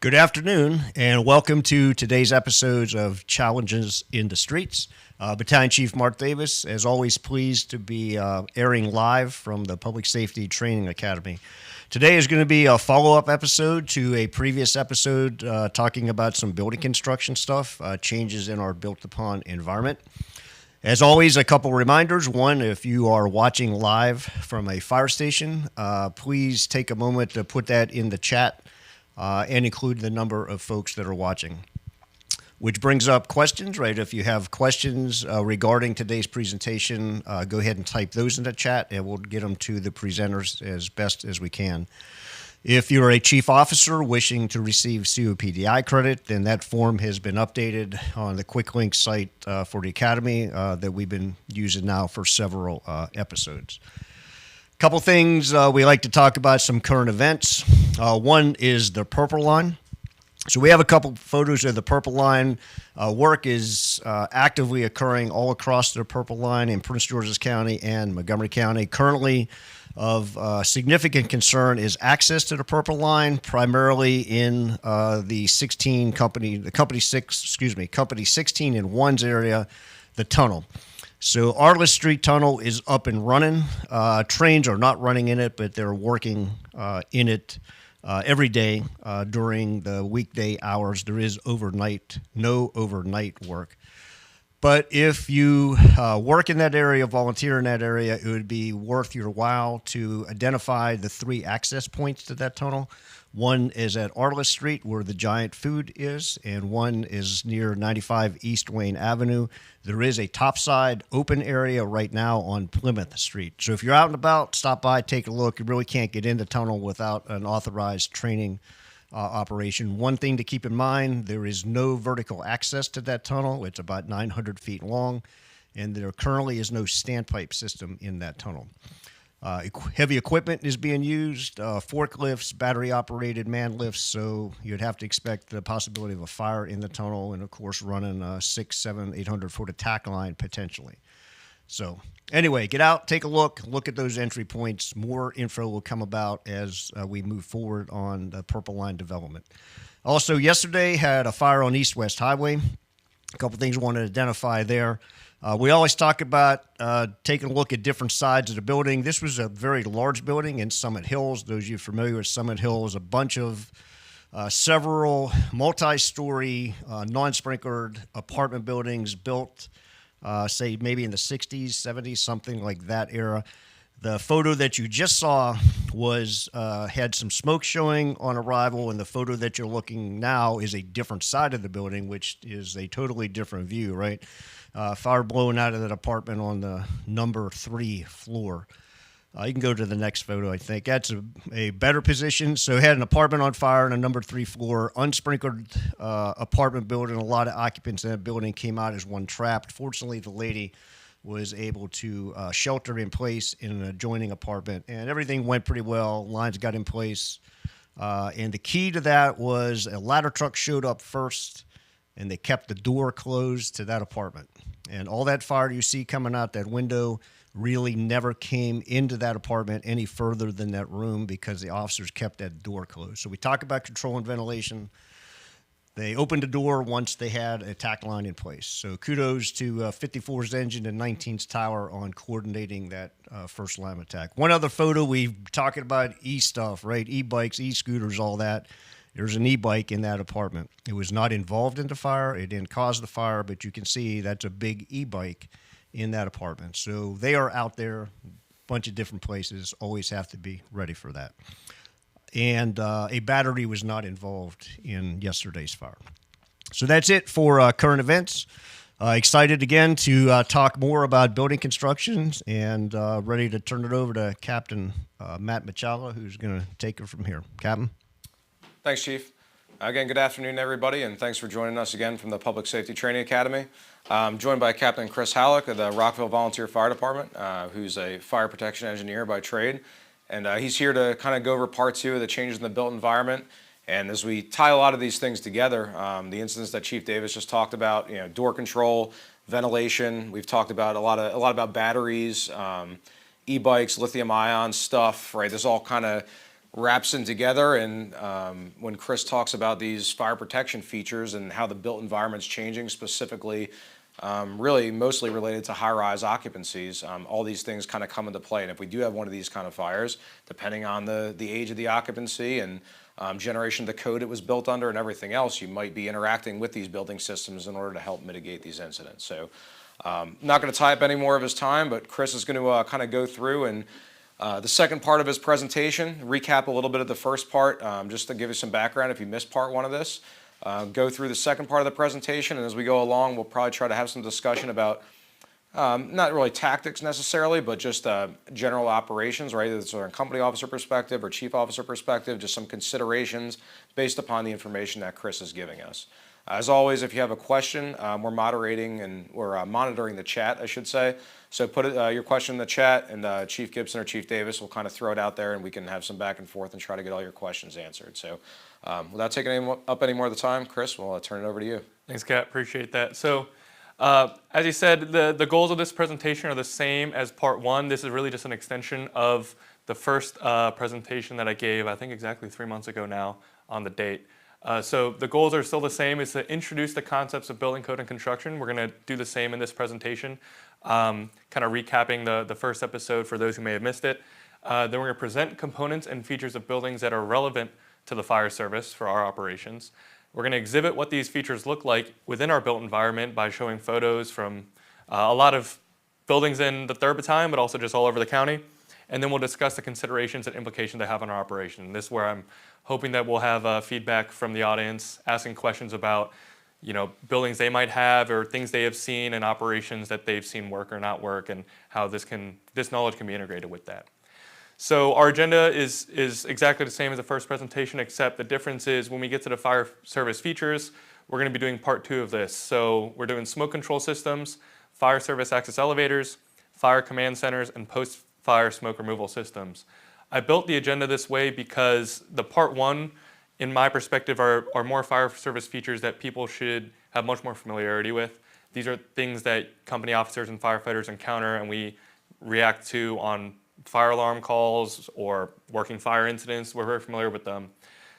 Good afternoon, and welcome to today's episodes of Challenges in the Streets. Battalion Chief Mark Davis, as always, pleased to be airing live from the Public Safety Training Academy. Today is going to be a follow-up episode to a previous episode talking about some building construction stuff, changes in our built-upon environment. As always, a couple reminders. One, if you are watching live from a fire station, please take a moment to put that in the chat and include the number of folks that are watching. Which brings up questions, right? If you have questions regarding today's presentation, go ahead and type those in the chat and we'll get them to the presenters as best as we can. If you're a chief officer wishing to receive COPDI credit, then that form has been updated on the Quick Link site for the Academy that we've been using now for several episodes. Couple things we like to talk about, some current events. One is the Purple Line. So we have a couple photos of the Purple Line. Work is actively occurring all across the Purple Line in Prince George's County and Montgomery County. Currently, of significant concern is access to the Purple Line, primarily in the company 16 and 1's area, the tunnel. So Arliss Street Tunnel is up and running. Trains are not running in it, but they're working in it every day during the weekday hours. There is no overnight work. But if you work in that area, volunteer in that area, it would be worth your while to identify the three access points to that tunnel. One is at Arliss Street, where the Giant Food is, and one is near 95 East Wayne Avenue. There is a topside open area right now on Plymouth Street. So if you're out and about, stop by, take a look. You really can't get in the tunnel without an authorized training operation. One thing to keep in mind, there is no vertical access to that tunnel. It's about 900 feet long, and there currently is no standpipe system in that tunnel. Heavy equipment is being used, forklifts, battery-operated man lifts, so you'd have to expect the possibility of a fire in the tunnel and, of course, running a 600, 700, 800-foot attack line potentially. So anyway, get out, take a look at those entry points. More info will come about as we move forward on the Purple Line development. Also, yesterday had a fire on East-West Highway. A couple things I want to identify there. We always talk about taking a look at different sides of the building. This was a very large building in Summit Hills. Those of you familiar with Summit Hills, a bunch of several multi-story, non-sprinklered apartment buildings built, say maybe in the 60s, 70s, something like that era. The photo that you just saw had some smoke showing on arrival, and the photo that you're looking now is a different side of the building, which is a totally different view, right? Fire blowing out of that apartment on the number 3 floor. You can go to the next photo, I think. That's a better position. So had an apartment on fire on a number 3 floor, unsprinkled apartment building. A lot of occupants in that building came out as one trapped. Fortunately, the lady was able to shelter in place in an adjoining apartment, and everything went pretty well. Lines got in place. And the key to that was a ladder truck showed up first, and they kept the door closed to that apartment. And all that fire you see coming out that window really never came into that apartment any further than that room because the officers kept that door closed. So we talk about control and ventilation. They opened the door once they had a attack line in place. So kudos to 54's engine and 19's tower on coordinating that first line attack. One other photo, we've talking about e-stuff, right? E-bikes, e-scooters, all that. There's an e-bike in that apartment. It was not involved in the fire. It didn't cause the fire, but you can see that's a big e-bike in that apartment. So they are out there, a bunch of different places, always have to be ready for that. And a battery was not involved in yesterday's fire. So that's it for current events. Excited again to talk more about building constructions and ready to turn it over to Captain Matt Machala, who's going to take it from here. Captain? Thanks, Chief. Again, good afternoon, everybody, and thanks for joining us again from the Public Safety Training Academy. I'm joined by Captain Chris Halleck of the Rockville Volunteer Fire Department, who's a fire protection engineer by trade. And he's here to kind of go over part 2 of the changes in the built environment. And as we tie a lot of these things together, the incidents that Chief Davis just talked about, door control, ventilation, we've talked about a lot about batteries, e-bikes, lithium-ion stuff, right? This all kind of wraps in together. And when Chris talks about these fire protection features and how the built environment's changing, specifically, really mostly related to high-rise occupancies, all these things kind of come into play. And if we do have one of these kind of fires, depending on the age of the occupancy and generation of the code it was built under and everything else, you might be interacting with these building systems in order to help mitigate these incidents. So not going to tie up any more of his time, but Chris is going to kind of go through and the second part of his presentation, recap a little bit of the first part, just to give you some background if you missed part one of this. Go through the second part of the presentation, and as we go along, we'll probably try to have some discussion about not really tactics necessarily, but just general operations, right? It's from a company officer perspective or chief officer perspective, just some considerations based upon the information that Chris is giving us. As always, if you have a question, we're moderating and we're monitoring the chat, I should say. So put your question in the chat, and Chief Gibson or Chief Davis will kind of throw it out there, and we can have some back and forth and try to get all your questions answered. So without taking up any more of the time, Chris, we'll turn it over to you. Thanks, Kat. Appreciate that. So as you said, the goals of this presentation are the same as part one. This is really just an extension of the first presentation that I gave, I think exactly 3 months ago now on the date. So the goals are still the same, is to introduce the concepts of building code and construction. We're going to do the same in this presentation, kind of recapping the first episode for those who may have missed it. Then we're going to present components and features of buildings that are relevant to the fire service for our operations. We're going to exhibit what these features look like within our built environment by showing photos from a lot of buildings in the 3rd Battalion, but also just all over the county. And then we'll discuss the considerations and implications they have on our operation. This is where I'm hoping that we'll have feedback from the audience, asking questions about buildings they might have or things they have seen in operations that they've seen work or not work, and how this knowledge can be integrated with that. So our agenda is exactly the same as the first presentation, except the difference is when we get to the fire service features, we're going to be doing part 2 of this. So we're doing smoke control systems, fire service access elevators, fire command centers, and post-fire smoke removal systems. I built the agenda this way because the part 1, in my perspective, are more fire service features that people should have much more familiarity with. These are things that company officers and firefighters encounter and we react to on fire alarm calls or working fire incidents. We're very familiar with them.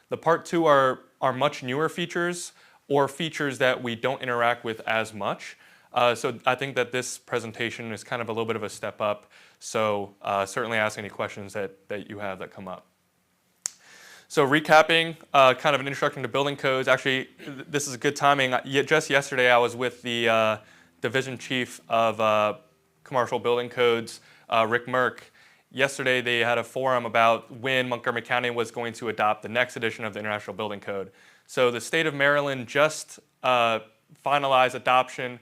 The part 2 are much newer features or features that we don't interact with as much. So I think that this presentation is kind of a little bit of a step up. So certainly ask any questions that you have that come up. So recapping, kind of an introduction to building codes. Actually, this is a good timing. Just yesterday, I was with the Division Chief of Commercial Building Codes, Rick Merck. Yesterday, they had a forum about when Montgomery County was going to adopt the next edition of the International Building Code. So the state of Maryland just finalized adoption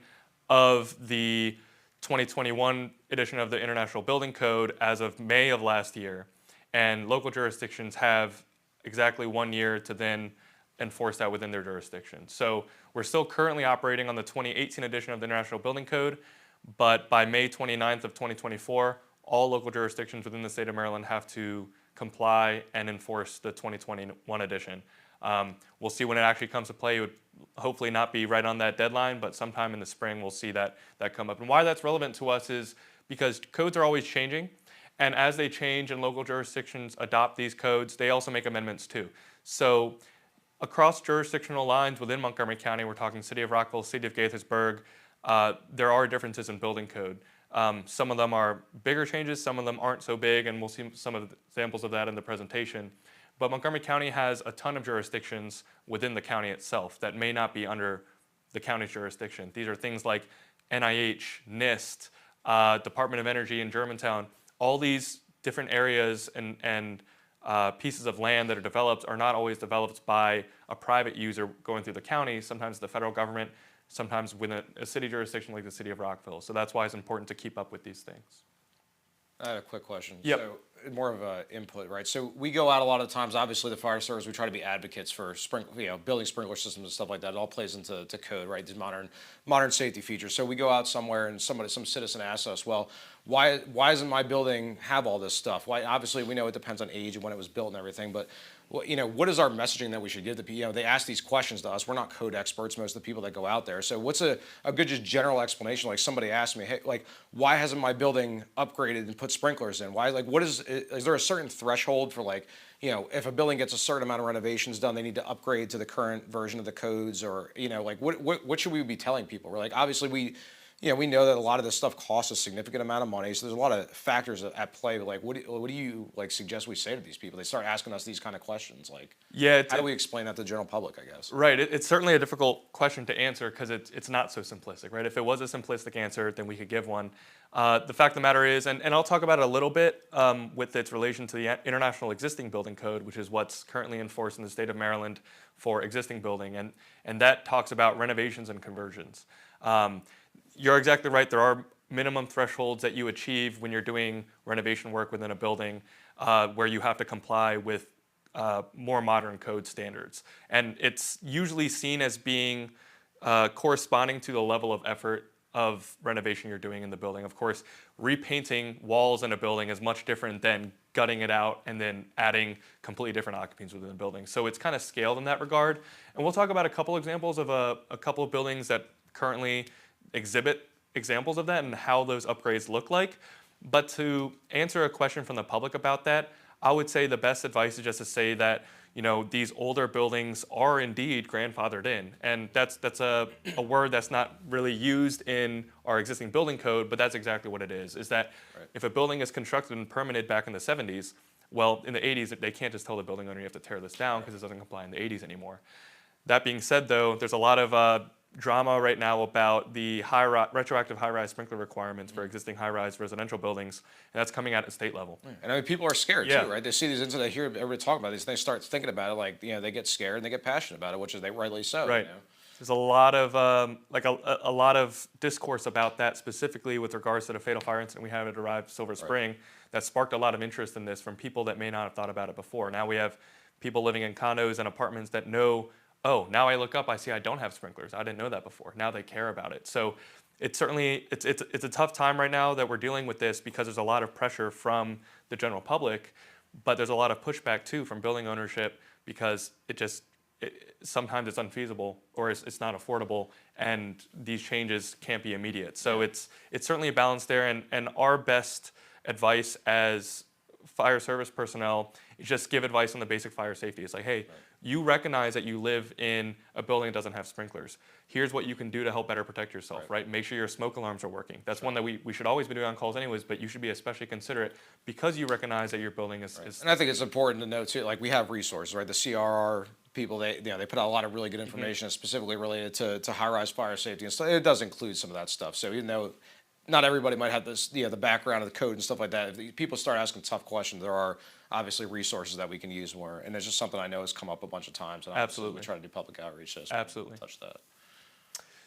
of the 2021 edition of the International Building Code as of May of last year. And local jurisdictions have exactly 1 year to then enforce that within their jurisdiction. So we're still currently operating on the 2018 edition of the International Building Code, but by May 29th of 2024, all local jurisdictions within the state of Maryland have to comply and enforce the 2021 edition. We'll see when it actually comes to play. It would hopefully not be right on that deadline, but sometime in the spring we'll see that come up. And why that's relevant to us is because codes are always changing, and as they change and local jurisdictions adopt these codes, they also make amendments too. So across jurisdictional lines within Montgomery County, we're talking City of Rockville, City of Gaithersburg, there are differences in building code. Some of them are bigger changes, some of them aren't so big, and we'll see some of the examples of that in the presentation. But Montgomery County has a ton of jurisdictions within the county itself that may not be under the county's jurisdiction. These are things like NIH, NIST, Department of Energy in Germantown. All these different areas and pieces of land that are developed are not always developed by a private user going through the county, sometimes the federal government, sometimes within a city jurisdiction like the City of Rockville. So that's why it's important to keep up with these things. I have a quick question. Yep. So more of an input, right? So we go out a lot of times, obviously the fire service, we try to be advocates for building sprinkler systems and stuff like that. It all plays into code, right? These modern safety features. So we go out somewhere and some citizen asks us, well, why doesn't my building have all this stuff? Why? Obviously we know it depends on age and when it was built and everything, but Well, what is our messaging that we should give to people? They ask these questions to us. We're not code experts, most of the people that go out there. So what's a good just general explanation? Like somebody asked me, hey, like, why hasn't my building upgraded and put sprinklers in? Why, like, is there a certain threshold for like, if a building gets a certain amount of renovations done, they need to upgrade to the current version of the codes, or, like what should we be telling people? We're like, obviously we know that a lot of this stuff costs a significant amount of money, so there's a lot of factors at play. But like, what do you like suggest we say to these people? They start asking us these kind of questions. Like, how do we explain that to the general public? I guess. Right. It's certainly a difficult question to answer because it's not so simplistic, right? If it was a simplistic answer, then we could give one. The fact of the matter is, and I'll talk about it a little bit with its relation to the International Existing Building Code, which is what's currently enforced in the state of Maryland for existing building, and that talks about renovations and conversions. You're exactly right. There are minimum thresholds that you achieve when you're doing renovation work within a building where you have to comply with more modern code standards. And it's usually seen as being corresponding to the level of effort of renovation you're doing in the building. Of course, repainting walls in a building is much different than gutting it out and then adding completely different occupants within the building. So it's kind of scaled in that regard. And we'll talk about a couple examples of a couple of buildings that currently exhibit examples of that and how those upgrades look like. But to answer a question from the public about that, I would say the best advice is just to say that these older buildings are indeed grandfathered in, and that's a word that's not really used in our existing building code, but that's exactly what it is. Is that right. If a building is constructed and permitted back in the 70s, well, in the 80s they can't just tell the building owner you have to tear this down because it doesn't comply in the 80s anymore. That being said, though, there's a lot of drama right now about the retroactive high-rise sprinkler requirements for existing high-rise residential buildings, and that's coming out at state level. And I mean, people are scared too, right? They see these incidents, they hear everybody talking about these, and they start thinking about it, like, they get scared and they get passionate about it, which is they rightly so. Right. There's a lot of a lot of discourse about that, specifically with regards to the fatal fire incident we had at Arrive Silver Spring, that sparked a lot of interest in this from people that may not have thought about it before. Now we have people living in condos and apartments that know, oh, now I look up, I see I don't have sprinklers. I didn't know that before. Now they care about it. So it's certainly, it's a tough time right now that we're dealing with this because there's a lot of pressure from the general public, but there's a lot of pushback too from building ownership because sometimes it's unfeasible or it's not affordable, and these changes can't be immediate. So it's certainly a balance there, and our best advice as fire service personnel is just give advice on the basic fire safety. It's like, hey, you recognize that you live in a building that doesn't have sprinklers. Here's what you can do to help better protect yourself, right? Make sure your smoke alarms are working. That's one that we should always be doing on calls anyways, but you should be especially considerate because you recognize that your building is... And I think it's important to know too, like we have resources, right? The CRR people, they put out a lot of really good information specifically related to high-rise fire safety and stuff. It does include some of that stuff. So even though not everybody might have this, the background of the code and stuff like that, if people start asking tough questions, there are obviously resources that we can use more. And it's just something I know has come up a bunch of times. And absolutely. We try to do public outreach. So absolutely. Touch that.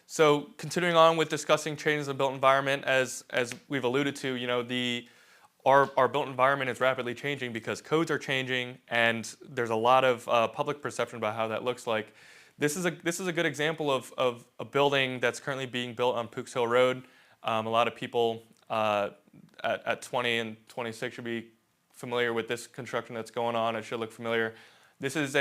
So continuing on with discussing changes in the built environment, as we've alluded to, our built environment is rapidly changing because codes are changing, and there's a lot of public perception about how that looks like. This is a good example of a building that's currently being built on Pooks Hill Road. A lot of people at 20 and 26 should be familiar with this construction that's going on. It should look familiar. This is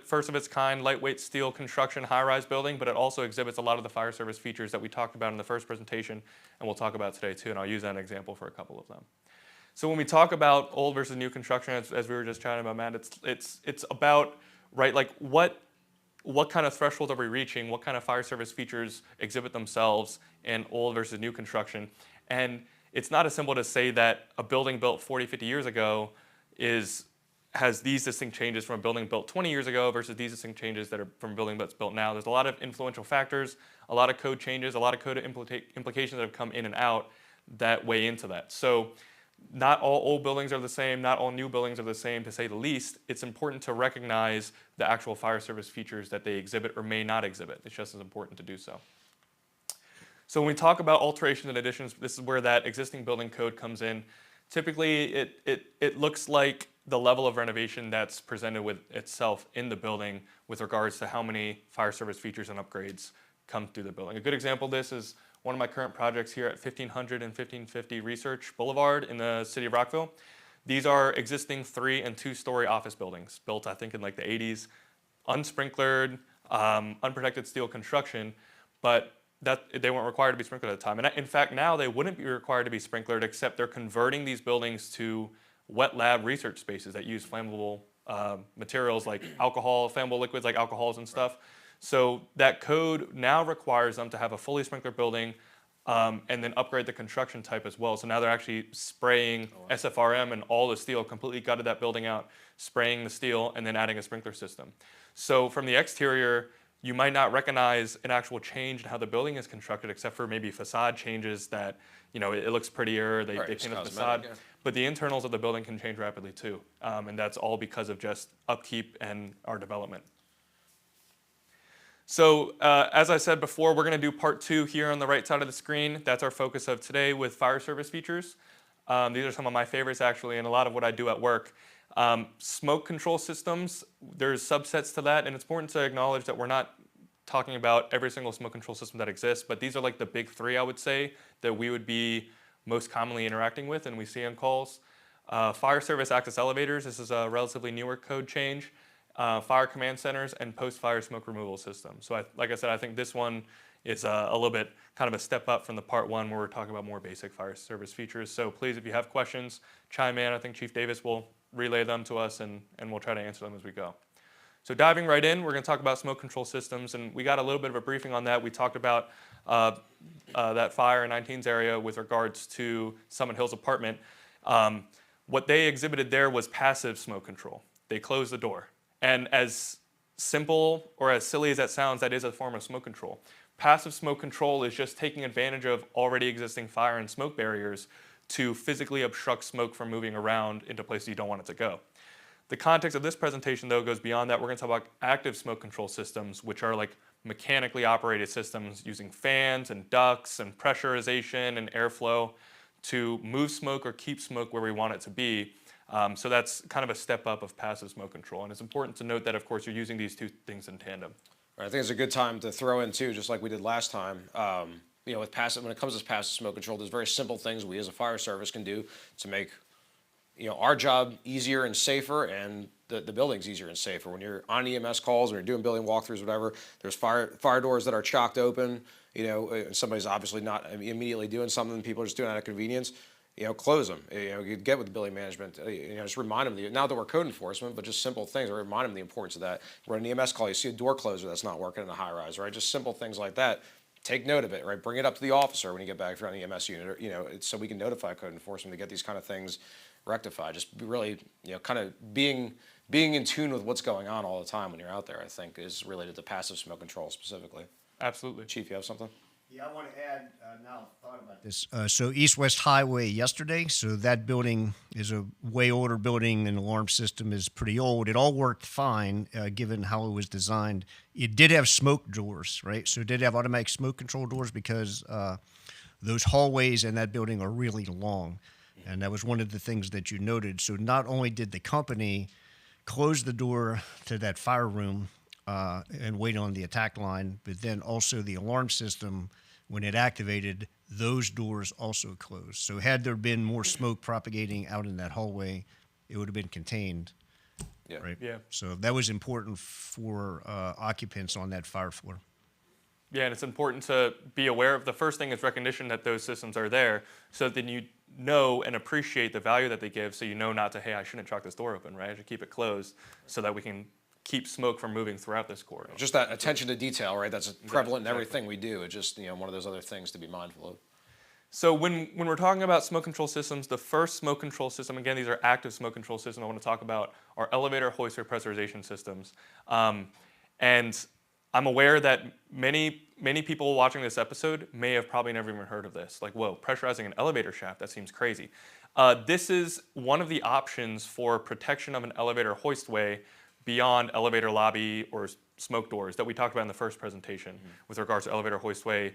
first of its kind lightweight steel construction high-rise building, but it also exhibits a lot of the fire service features that we talked about in the first presentation, and we'll talk about today too, and I'll use that example for a couple of them. So when we talk about old versus new construction, as we were just chatting about, Matt, it's about, right, like what kind of threshold are we reaching? What kind of fire service features exhibit themselves in old versus new construction? And it's not as simple to say that a building built 40, 50 years ago has these distinct changes from a building built 20 years ago versus these distinct changes that are from a building that's built now. There's a lot of influential factors, a lot of code changes, a lot of code implications that have come in and out that weigh into that. So not all old buildings are the same, not all new buildings are the same, to say the least. It's important to recognize the actual fire service features that they exhibit or may not exhibit. It's just as important to do so. So when we talk about alterations and additions, this is where that existing building code comes in. Typically, it looks like the level of renovation that's presented with itself in the building with regards to how many fire service features and upgrades come through the building. A good example of this is one of my current projects here at 1500 and 1550 Research Boulevard in the city of Rockville. These are existing 3- and 2-story office buildings built, I think, in like the 80s, unsprinklered, unprotected steel construction, but that they weren't required to be sprinkled at the time. And in fact, now they wouldn't be required to be sprinklered, except they're converting these buildings to wet lab research spaces that use flammable materials like alcohol, flammable liquids like alcohols and stuff. So that code now requires them to have a fully sprinklered building, and then upgrade the construction type as well. So now they're actually spraying SFRM and all the steel, completely gutted that building out, spraying the steel, and then adding a sprinkler system. So from the exterior, you might not recognize an actual change in how the building is constructed, except for maybe facade changes that, it looks prettier, they paint the facade. Yeah. But the internals of the building can change rapidly too. And that's all because of just upkeep and our development. So as I said before, we're going to do part 2 here on the right side of the screen. That's our focus of today with fire service features. These are some of my favorites actually, and a lot of what I do at work. Smoke control systems, there's subsets to that, and it's important to acknowledge that we're not talking about every single smoke control system that exists, but these are like the big 3, I would say, that we would be most commonly interacting with and we see on calls. Fire service access elevators, this is a relatively newer code change. Fire command centers, and post-fire smoke removal systems. So like I said, I think this one is a little bit kind of a step up from the part 1 where we're talking about more basic fire service features. So please, if you have questions, chime in. I think Chief Davis will relay them to us and we'll try to answer them as we go. So diving right in, we're going to talk about smoke control systems, and we got a little bit of a briefing on that. We talked about that fire in 19's area with regards to Summit Hill's apartment. What they exhibited there was passive smoke control. They closed the door. And as simple or as silly as that sounds, that is a form of smoke control. Passive smoke control is just taking advantage of already existing fire and smoke barriers to physically obstruct smoke from moving around into places you don't want it to go. The context of this presentation, though, goes beyond that. We're going to talk about active smoke control systems, which are like mechanically operated systems using fans and ducts and pressurization and airflow to move smoke or keep smoke where we want it to be. So that's kind of a step up of passive smoke control. And it's important to note that, of course, you're using these 2 things in tandem. I think it's a good time to throw in, too, just like we did last time, with passive, when it comes to passive smoke control, there's very simple things we as a fire service can do to make, our job easier and safer, and the building's easier and safer. When you're on EMS calls or you're doing building walkthroughs, whatever, there's fire doors that are chocked open, somebody's obviously not immediately doing something, people are just doing it out of convenience. Close them. You get with the building management. Just remind them. Not that we're code enforcement, but just simple things. Or remind them the importance of that. We're on an EMS call. You see a door closer that's not working in a high rise, right? Just simple things like that. Take note of it, right? Bring it up to the officer when you get back if you're on the EMS unit, or, so we can notify code enforcement to get these kind of things rectified. Just really, kind of being in tune with what's going on all the time when you're out there, I think, is related to passive smoke control specifically. Absolutely. Chief, you have something? Yeah, I want to add, now I've thought about this. So East-West Highway yesterday, so that building is a way older building, and the alarm system is pretty old. It all worked fine, given how it was designed. It did have smoke doors, right? So it did have automatic smoke control doors because those hallways in that building are really long. And that was one of the things that you noted. So not only did the company close the door to that fire room and wait on the attack line, but then also the alarm system, when it activated, those doors also closed. So had there been more smoke propagating out in that hallway, it would have been contained. Yeah. Right? Yeah. So that was important for occupants on that fire floor. Yeah, and it's important to be aware of. The first thing is recognition that those systems are there, so that then you know and appreciate the value that they give, so you know not to, hey, I shouldn't chalk this door open, right? I should keep it closed so that we can keep smoke from moving throughout this corridor. Just that attention to detail, right? That's prevalent in everything we do. It's just, one of those other things to be mindful of. So when we're talking about smoke control systems, the first smoke control system, again, these are active smoke control systems I want to talk about, are elevator hoistway pressurization systems. And I'm aware that many people watching this episode may have probably never even heard of this. Like, whoa, pressurizing an elevator shaft, that seems crazy. This is one of the options for protection of an elevator hoistway beyond elevator lobby or smoke doors that we talked about in the first presentation with regards to elevator hoistway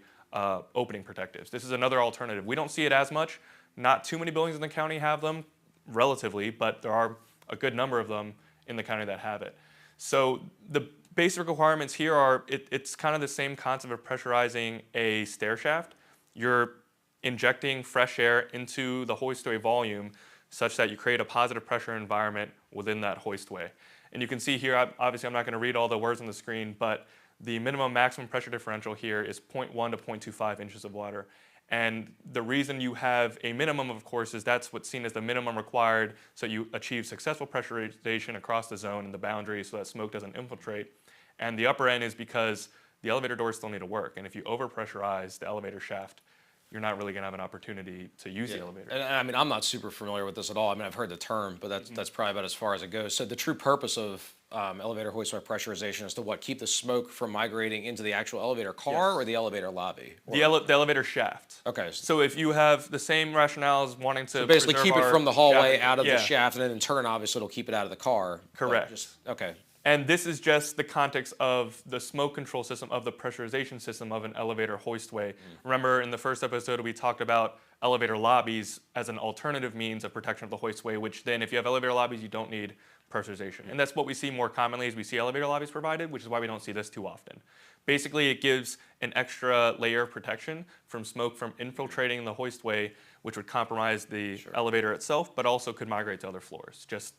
opening protectives. This is another alternative. We don't see it as much. Not too many buildings in the county have them, relatively, but there are a good number of them in the county that have it. So the basic requirements here are, it's kind of the same concept of pressurizing a stair shaft. You're injecting fresh air into the hoistway volume such that you create a positive pressure environment within that hoistway. And you can see here, obviously I'm not going to read all the words on the screen, but the minimum maximum pressure differential here is 0.1 to 0.25 inches of water. And the reason you have a minimum, of course, is that's what's seen as the minimum required so you achieve successful pressurization across the zone and the boundary so that smoke doesn't infiltrate. And the upper end is because the elevator doors still need to work. And if you overpressurize the elevator shaft, you're not really going to have an opportunity to use the elevator. And I mean, I'm not super familiar with this at all. I mean, I've heard the term, but that's probably about as far as it goes. So the true purpose of elevator hoistway pressurization is to what? Keep the smoke from migrating into the actual elevator car or the elevator lobby? The elevator shaft. Okay. So if you have the same rationale as wanting to Basically keep it from the hallway shaft, out of the shaft, and then in turn, obviously, it'll keep it out of the car. Correct. Okay. And this is just the context of the smoke control system, of the pressurization system of an elevator hoistway. Remember, in the first episode, we talked about elevator lobbies as an alternative means of protection of the hoistway, which then, if you have elevator lobbies, you don't need pressurization. And that's what we see more commonly is we see elevator lobbies provided, which is why we don't see this too often. Basically, it gives an extra layer of protection from smoke from infiltrating the hoistway, which would compromise the elevator itself, but also could migrate to other floors. Just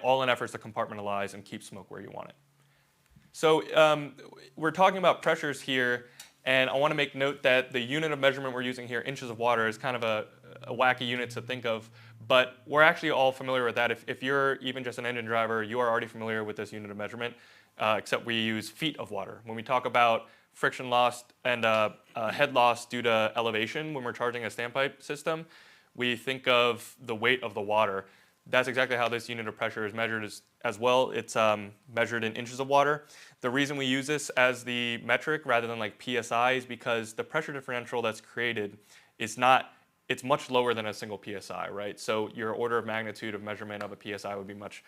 all in efforts to compartmentalize and keep smoke where you want it. So we're talking about pressures here, and I want to make note that the unit of measurement we're using here, inches of water, is kind of a wacky unit to think of, but we're actually all familiar with that. If you're even just an engine driver, you are already familiar with this unit of measurement, except we use feet of water. When we talk about friction loss and head loss due to elevation, when we're charging a standpipe system, we think of the weight of the water. That's exactly how this unit of pressure is measured as well. It's measured in inches of water. The reason we use this as the metric rather than like PSI is because the pressure differential that's created is not, it's much lower than a single PSI, right? So your order of magnitude of measurement of a PSI would be much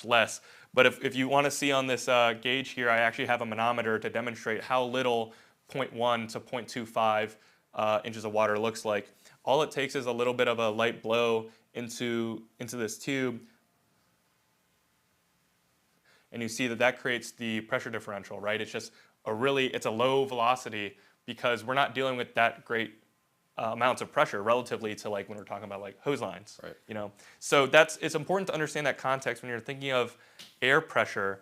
less. But if you want to see on this gauge here, I actually have a manometer to demonstrate how little 0.1 to 0.25 inches of water looks like. All it takes is a little bit of a light blow into this tube, and you see that creates the pressure differential, right? It's just it's a low velocity because we're not dealing with that great amounts of pressure relatively to like when we're talking about like hose lines, right? You know, so it's important to understand that context when you're thinking of air pressure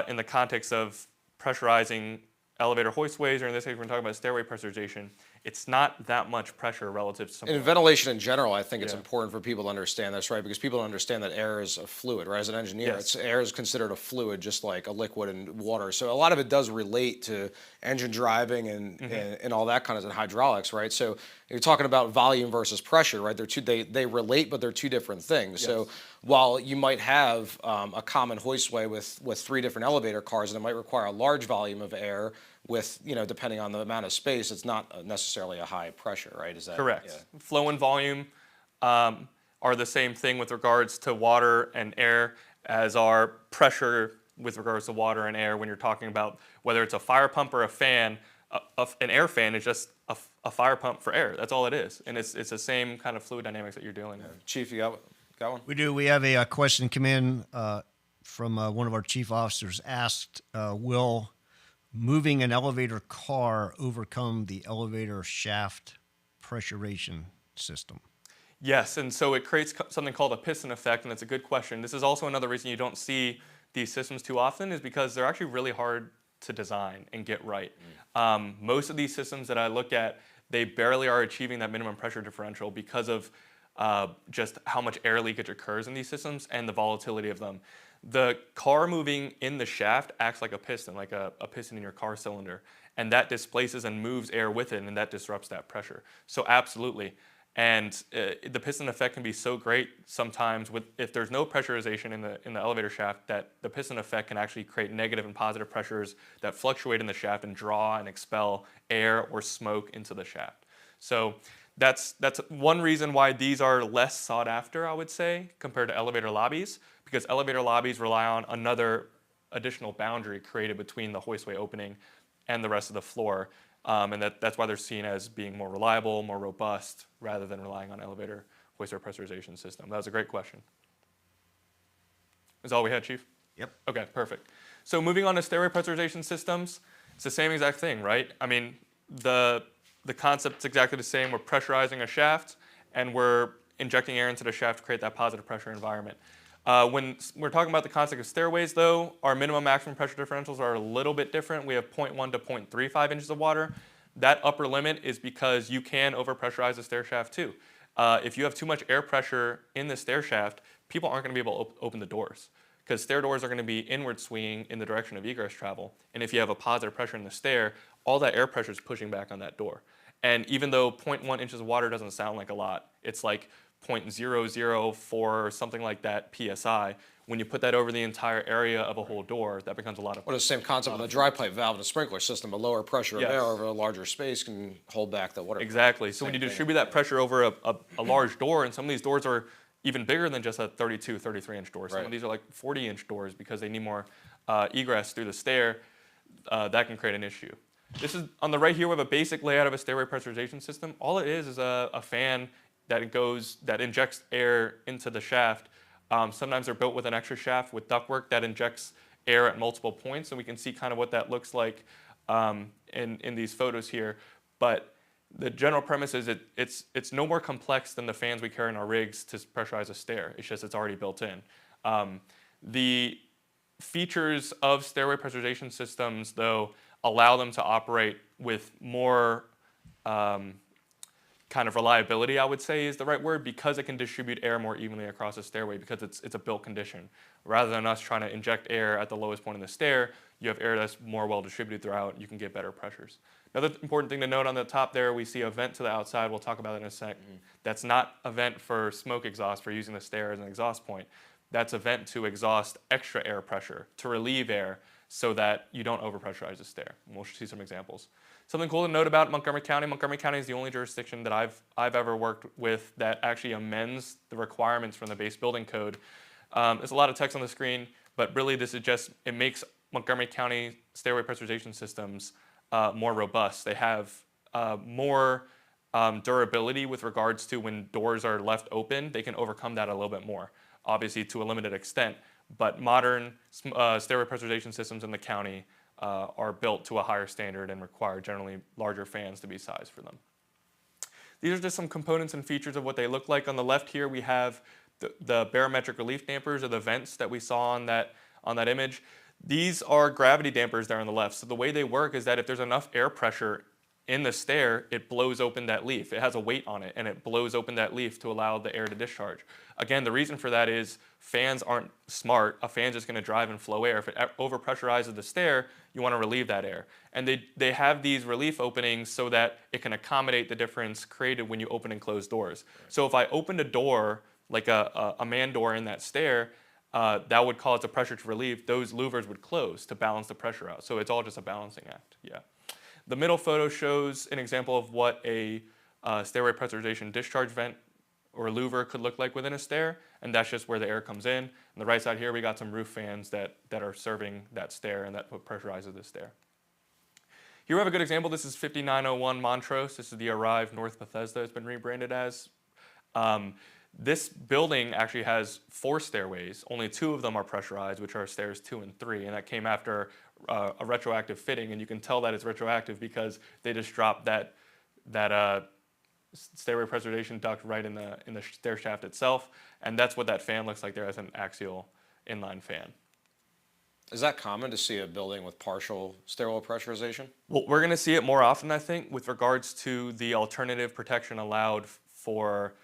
in the context of pressurizing elevator hoistways, or in this case, we're talking about stairway pressurization. It's not that much pressure relative to something. In ventilation in general, I think it's important for people to understand this, right? Because people don't understand that air is a fluid, right? As an engineer, air is considered a fluid, just like a liquid and water. So a lot of it does relate to engine driving and all that kind of, and hydraulics, right? So you're talking about volume versus pressure, right? They relate, but they're two different things. Yes. So while you might have a common hoistway with 3 different elevator cars, and it might require a large volume of air with, depending on the amount of space, it's not necessarily a high pressure, right? Is that correct? Yeah. Flow and volume are the same thing with regards to water and air as are pressure with regards to water and air when you're talking about whether it's a fire pump or a fan. An air fan is just a fire pump for air. That's all it is. And it's the same kind of fluid dynamics that you're dealing with. Chief, you got one? We do. We have a question come in from one of our chief officers asked, will moving an elevator car overcome the elevator shaft pressurization system? Yes, and so it creates something called a piston effect, and it's a good question. This is also another reason you don't see these systems too often is because they're actually really hard to design and get right. Most of these systems that I look at, they barely are achieving that minimum pressure differential because of just how much air leakage occurs in these systems and the volatility of them. The car moving in the shaft acts like a piston in your car cylinder, and that displaces and moves air with it, and that disrupts that pressure. So absolutely. And the piston effect can be so great sometimes if there's no pressurization in the elevator shaft, that the piston effect can actually create negative and positive pressures that fluctuate in the shaft and draw and expel air or smoke into the shaft. So that's one reason why these are less sought after, I would say, compared to elevator lobbies, because elevator lobbies rely on another additional boundary created between the hoistway opening and the rest of the floor. And that's why they're seen as being more reliable, more robust, rather than relying on elevator hoistway pressurization system. That was a great question. Is all we had, Chief? Yep. Okay, perfect. So moving on to stairway pressurization systems, it's the same exact thing, right? I mean, the concept's exactly the same. We're pressurizing a shaft, and we're injecting air into the shaft to create that positive pressure environment. When we're talking about the concept of stairways, though, our minimum maximum pressure differentials are a little bit different. We have 0.1 to 0.35 inches of water. That upper limit is because you can overpressurize the stair shaft too. If you have too much air pressure in the stair shaft, people aren't going to be able to open the doors, because stair doors are going to be inward swinging in the direction of egress travel. And if you have a positive pressure in the stair, all that air pressure is pushing back on that door. And even though 0.1 inches of water doesn't sound like a lot, it's like 0.004 or something like that PSI. When you put that over the entire area of a whole door, that becomes a lot of. Well, it's the same concept with a dry pipe valve in a sprinkler system. A lower pressure of Yes. air over a larger space can hold back the water. Exactly. So when you distribute that pressure over a large door, and some of these doors are even bigger than just a 32, 33-inch door. Some Right. of these are like 40-inch doors because they need more egress through the stair. That can create an issue. This is on the right here. We have a basic layout of a stairway pressurization system. All it is a fan that injects air into the shaft. Sometimes they're built with an extra shaft with ductwork that injects air at multiple points, and we can see kind of what that looks like in these photos here. But the general premise is it's no more complex than the fans we carry in our rigs to pressurize a stair. It's just it's already built in. The features of stairway pressurization systems, though, allow them to operate with more kind of reliability, I would say is the right word, because it can distribute air more evenly across the stairway, because it's a built condition. Rather than us trying to inject air at the lowest point in the stair, you have air that's more well distributed throughout, you can get better pressures. Another important thing to note on the top there, we see a vent to the outside, we'll talk about that in a sec. That's not a vent for smoke exhaust, for using the stair as an exhaust point. That's a vent to exhaust extra air pressure, to relieve air, so that you don't overpressurize the stair. And we'll see some examples. Something cool to note about Montgomery County. Montgomery County is the only jurisdiction that I've ever worked with that actually amends the requirements from the base building code. There's a lot of text on the screen, but really this is just, it makes Montgomery County stairway pressurization systems more robust. They have more durability with regards to when doors are left open. They can overcome that a little bit more, obviously to a limited extent. But modern stairway pressurization systems in the county are built to a higher standard and require generally larger fans to be sized for them. These are just some components and features of what they look like. On the left here, we have the barometric relief dampers, or the vents that we saw on that image. These are gravity dampers there on the left. So the way they work is that if there's enough air pressure in the stair, it blows open that leaf. It has a weight on it, and it blows open that leaf to allow the air to discharge. Again, the reason for that is fans aren't smart. A fan's just going to drive and flow air. If it overpressurizes the stair, you want to relieve that air. And they have these relief openings so that it can accommodate the difference created when you open and close doors. So if I opened a door, like a man door in that stair, that would cause the pressure to relieve. Those louvers would close to balance the pressure out. So it's all just a balancing act. Yeah. The middle photo shows an example of what a stairway pressurization discharge vent or louver could look like within a stair, and that's just where the air comes in. On the right side here, we got some roof fans that are serving that stair, and that what pressurizes the stair. Here we have a good example. This is 5901 Montrose. This is the Arrive North Bethesda it's been rebranded as. This building actually has 4 stairways. Only 2 of them are pressurized, which are stairs 2 and 3, and that came after a retroactive fitting, and you can tell that it's retroactive because they just dropped that stairway pressurization duct right in the stair shaft itself, and that's what that fan looks like there as an axial inline fan. Is that common to see a building with partial stairwell pressurization? Well, we're going to see it more often, I think, with regards to the alternative protection allowed for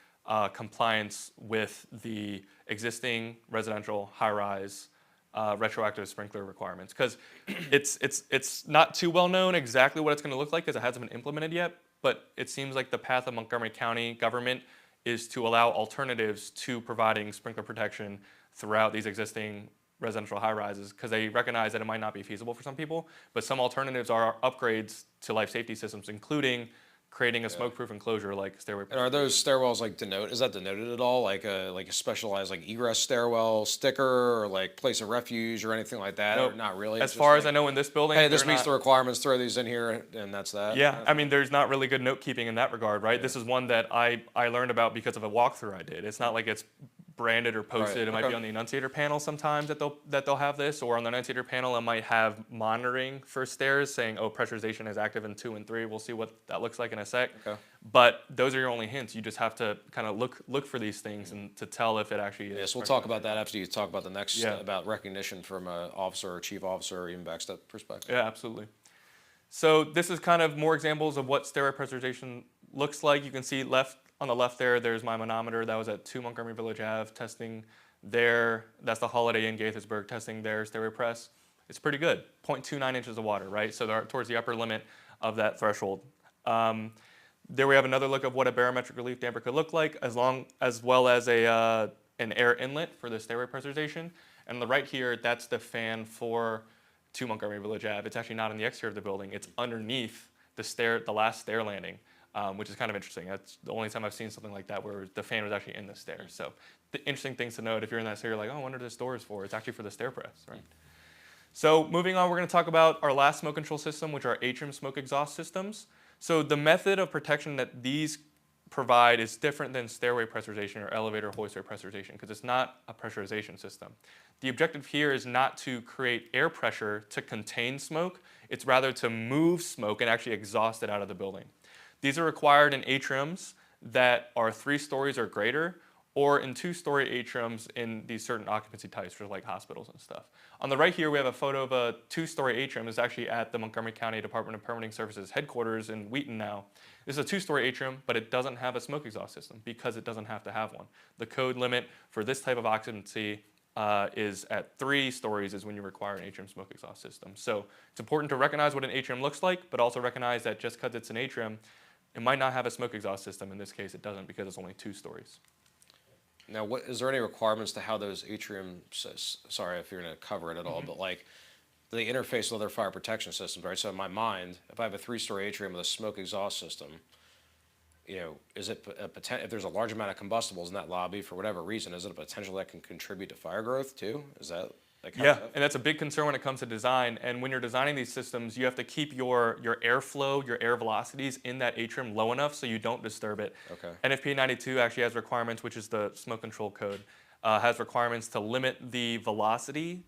compliance with the existing residential high-rise retroactive sprinkler requirements, because it's not too well known exactly what it's going to look like because it hasn't been implemented yet. But it seems like the path of Montgomery County government is to allow alternatives to providing sprinkler protection throughout these existing residential high-rises, because they recognize that it might not be feasible for some people. But some alternatives are upgrades to life safety systems, including creating a smoke-proof enclosure like stairway. And are those stairwells like is that denoted at all? Like a specialized like egress stairwell sticker or like place of refuge or anything like that? Nope. Or not really? As far as I know, in this building, hey, this meets the requirements, throw these in here, and that's that? Yeah, I mean, there's not really good note keeping in that regard, right? Yeah. This is one that I learned about because of a walkthrough I did. It's not like it's branded or posted. Right, It might okay. be on the enunciator panel sometimes that they'll have this, or on the enunciator panel it might have monitoring for stairs saying, oh, pressurization is active in 2 and 3. We'll see what that looks like in a sec. Okay. But those are your only hints. You just have to kind of look for these things and to tell if it actually is. Yes, we'll talk about that after you talk about the next Yeah. about recognition from an officer or chief officer or even backstep perspective. Yeah, absolutely. So this is kind of more examples of what stairway pressurization looks like. You can see on the left there's my manometer. That was at 2 Montgomery Village Ave, testing there. That's the Holiday Inn Gaithersburg, testing their stairway press. It's pretty good, 0.29 inches of water, right? So they're towards the upper limit of that threshold. There we have another look of what a barometric relief damper could look like, as well as an air inlet for the stairway pressurization. And on the right here, that's the fan for 2 Montgomery Village Ave. It's actually not in the exterior of the building. It's underneath the last stair landing, which is kind of interesting. That's the only time I've seen something like that where the fan was actually in the stair. So the interesting things to note if you're in that stair, you're like, oh, I wonder what this door is for. It's actually for the stair press, right? So moving on, we're going to talk about our last smoke control system, which are Atrium smoke exhaust systems. So the method of protection that these provide is different than stairway pressurization or elevator hoistway pressurization because it's not a pressurization system. The objective here is not to create air pressure to contain smoke, it's rather to move smoke and actually exhaust it out of the building. These are required in atriums that are 3 stories or greater, or in 2-story atriums in these certain occupancy types for like hospitals and stuff. On the right here, we have a photo of a 2-story atrium. It's actually at the Montgomery County Department of Permitting Services headquarters in Wheaton now. This is a 2-story atrium, but it doesn't have a smoke exhaust system because it doesn't have to have one. The code limit for this type of occupancy is at 3 stories is when you require an atrium smoke exhaust system. So it's important to recognize what an atrium looks like, but also recognize that just because it's an atrium, it might not have a smoke exhaust system. In this case, it doesn't because it's only 2 stories. Now, is there any requirements to how those atrium, sorry if you're going to cover it at all, but like the interface with other fire protection systems, right? So in my mind, if I have a 3-story atrium with a smoke exhaust system, is it if there's a large amount of combustibles in that lobby for whatever reason, is it a potential that can contribute to fire growth too? Is that like Yeah, and that's a big concern when it comes to design. And when you're designing these systems, you have to keep your airflow, your air velocities in that atrium low enough so you don't disturb it. Okay. NFPA 92 actually has requirements, which is the smoke control code, has requirements to limit the velocity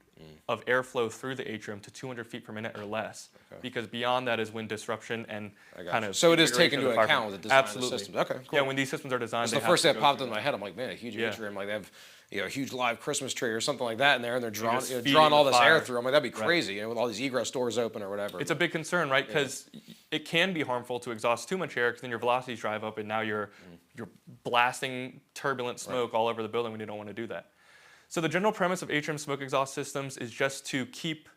of airflow through the atrium to 200 feet per minute or less, because beyond that is when disruption and kind of so it is taken configuration into of the fire- account with the design Absolutely. of the systems. Okay, cool. Yeah, when these systems are designed, That's they the have first to thing that go popped through into my head. I'm like, man, a huge Yeah. atrium, like they have a huge live Christmas tree or something like that in there, and they're drawing, just feeding drawing all the this air fire. through. I'm like, that'd be Right. crazy, with all these egress doors open or whatever. It's a big concern, right? Because it can be harmful to exhaust too much air because then your velocities drive up and now you're blasting turbulent smoke all over the building when you don't want to do that. So the general premise of atrium smoke exhaust systems is just to keep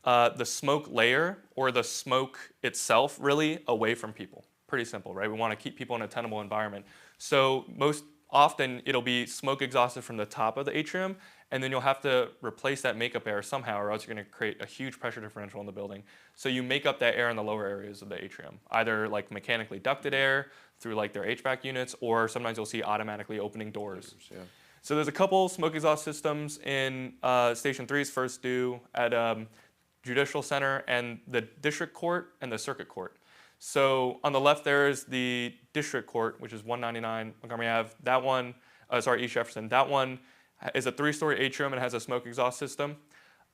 the smoke layer or the smoke itself really away from people. Pretty simple, right? We want to keep people in a tenable environment. So most often it'll be smoke exhausted from the top of the atrium, and then you'll have to replace that makeup air somehow, or else you're going to create a huge pressure differential in the building. So you make up that air in the lower areas of the atrium, either like mechanically ducted air through like their HVAC units, or sometimes you'll see automatically opening doors. Yeah. So there's a couple smoke exhaust systems in Station 3's first due at Judicial Center and the District Court and the Circuit Court. So on the left there is the District Court, which is 199 Montgomery Ave. That one, East Jefferson. That one is a 3-story atrium and has a smoke exhaust system.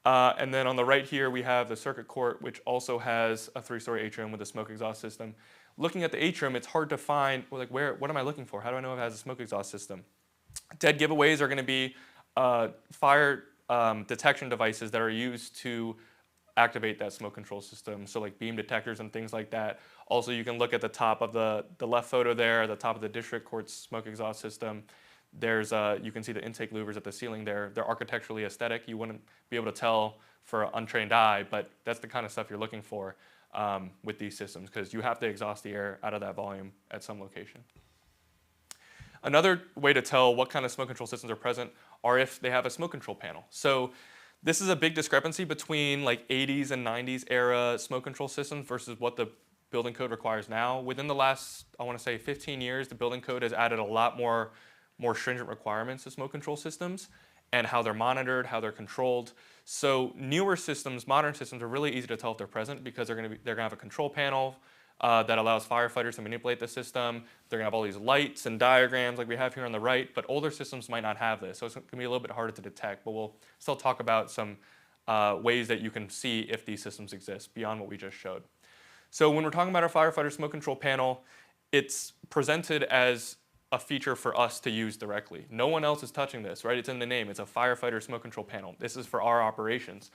And then on the right here we have the Circuit Court, which also has a 3-story atrium with a smoke exhaust system. Looking at the atrium, it's hard to find, what am I looking for? How do I know if it has a smoke exhaust system? Dead giveaways are going to be fire detection devices that are used to activate that smoke control system, so like beam detectors and things like that. Also, you can look at the top of the left photo there, the top of the District Court's smoke exhaust system. There's you can see the intake louvers at the ceiling there. They're architecturally aesthetic. You wouldn't be able to tell for an untrained eye, but that's the kind of stuff you're looking for with these systems, because you have to exhaust the air out of that volume at some location. Another way to tell what kind of smoke control systems are present are if they have a smoke control panel. So this is a big discrepancy between like 80s and 90s era smoke control systems versus what the building code requires now. Within the last, I want to say 15 years, the building code has added a lot more stringent requirements to smoke control systems and how they're monitored, how they're controlled. So newer systems, modern systems, are really easy to tell if they're present because they're going to have a control panel that allows firefighters to manipulate the system. They're going to have all these lights and diagrams like we have here on the right, but older systems might not have this, so it's going to be a little bit harder to detect, but we'll still talk about some ways that you can see if these systems exist beyond what we just showed. So when we're talking about our firefighter smoke control panel, it's presented as a feature for us to use directly. No one else is touching this, right? It's in the name. It's a firefighter smoke control panel. This is for our operations.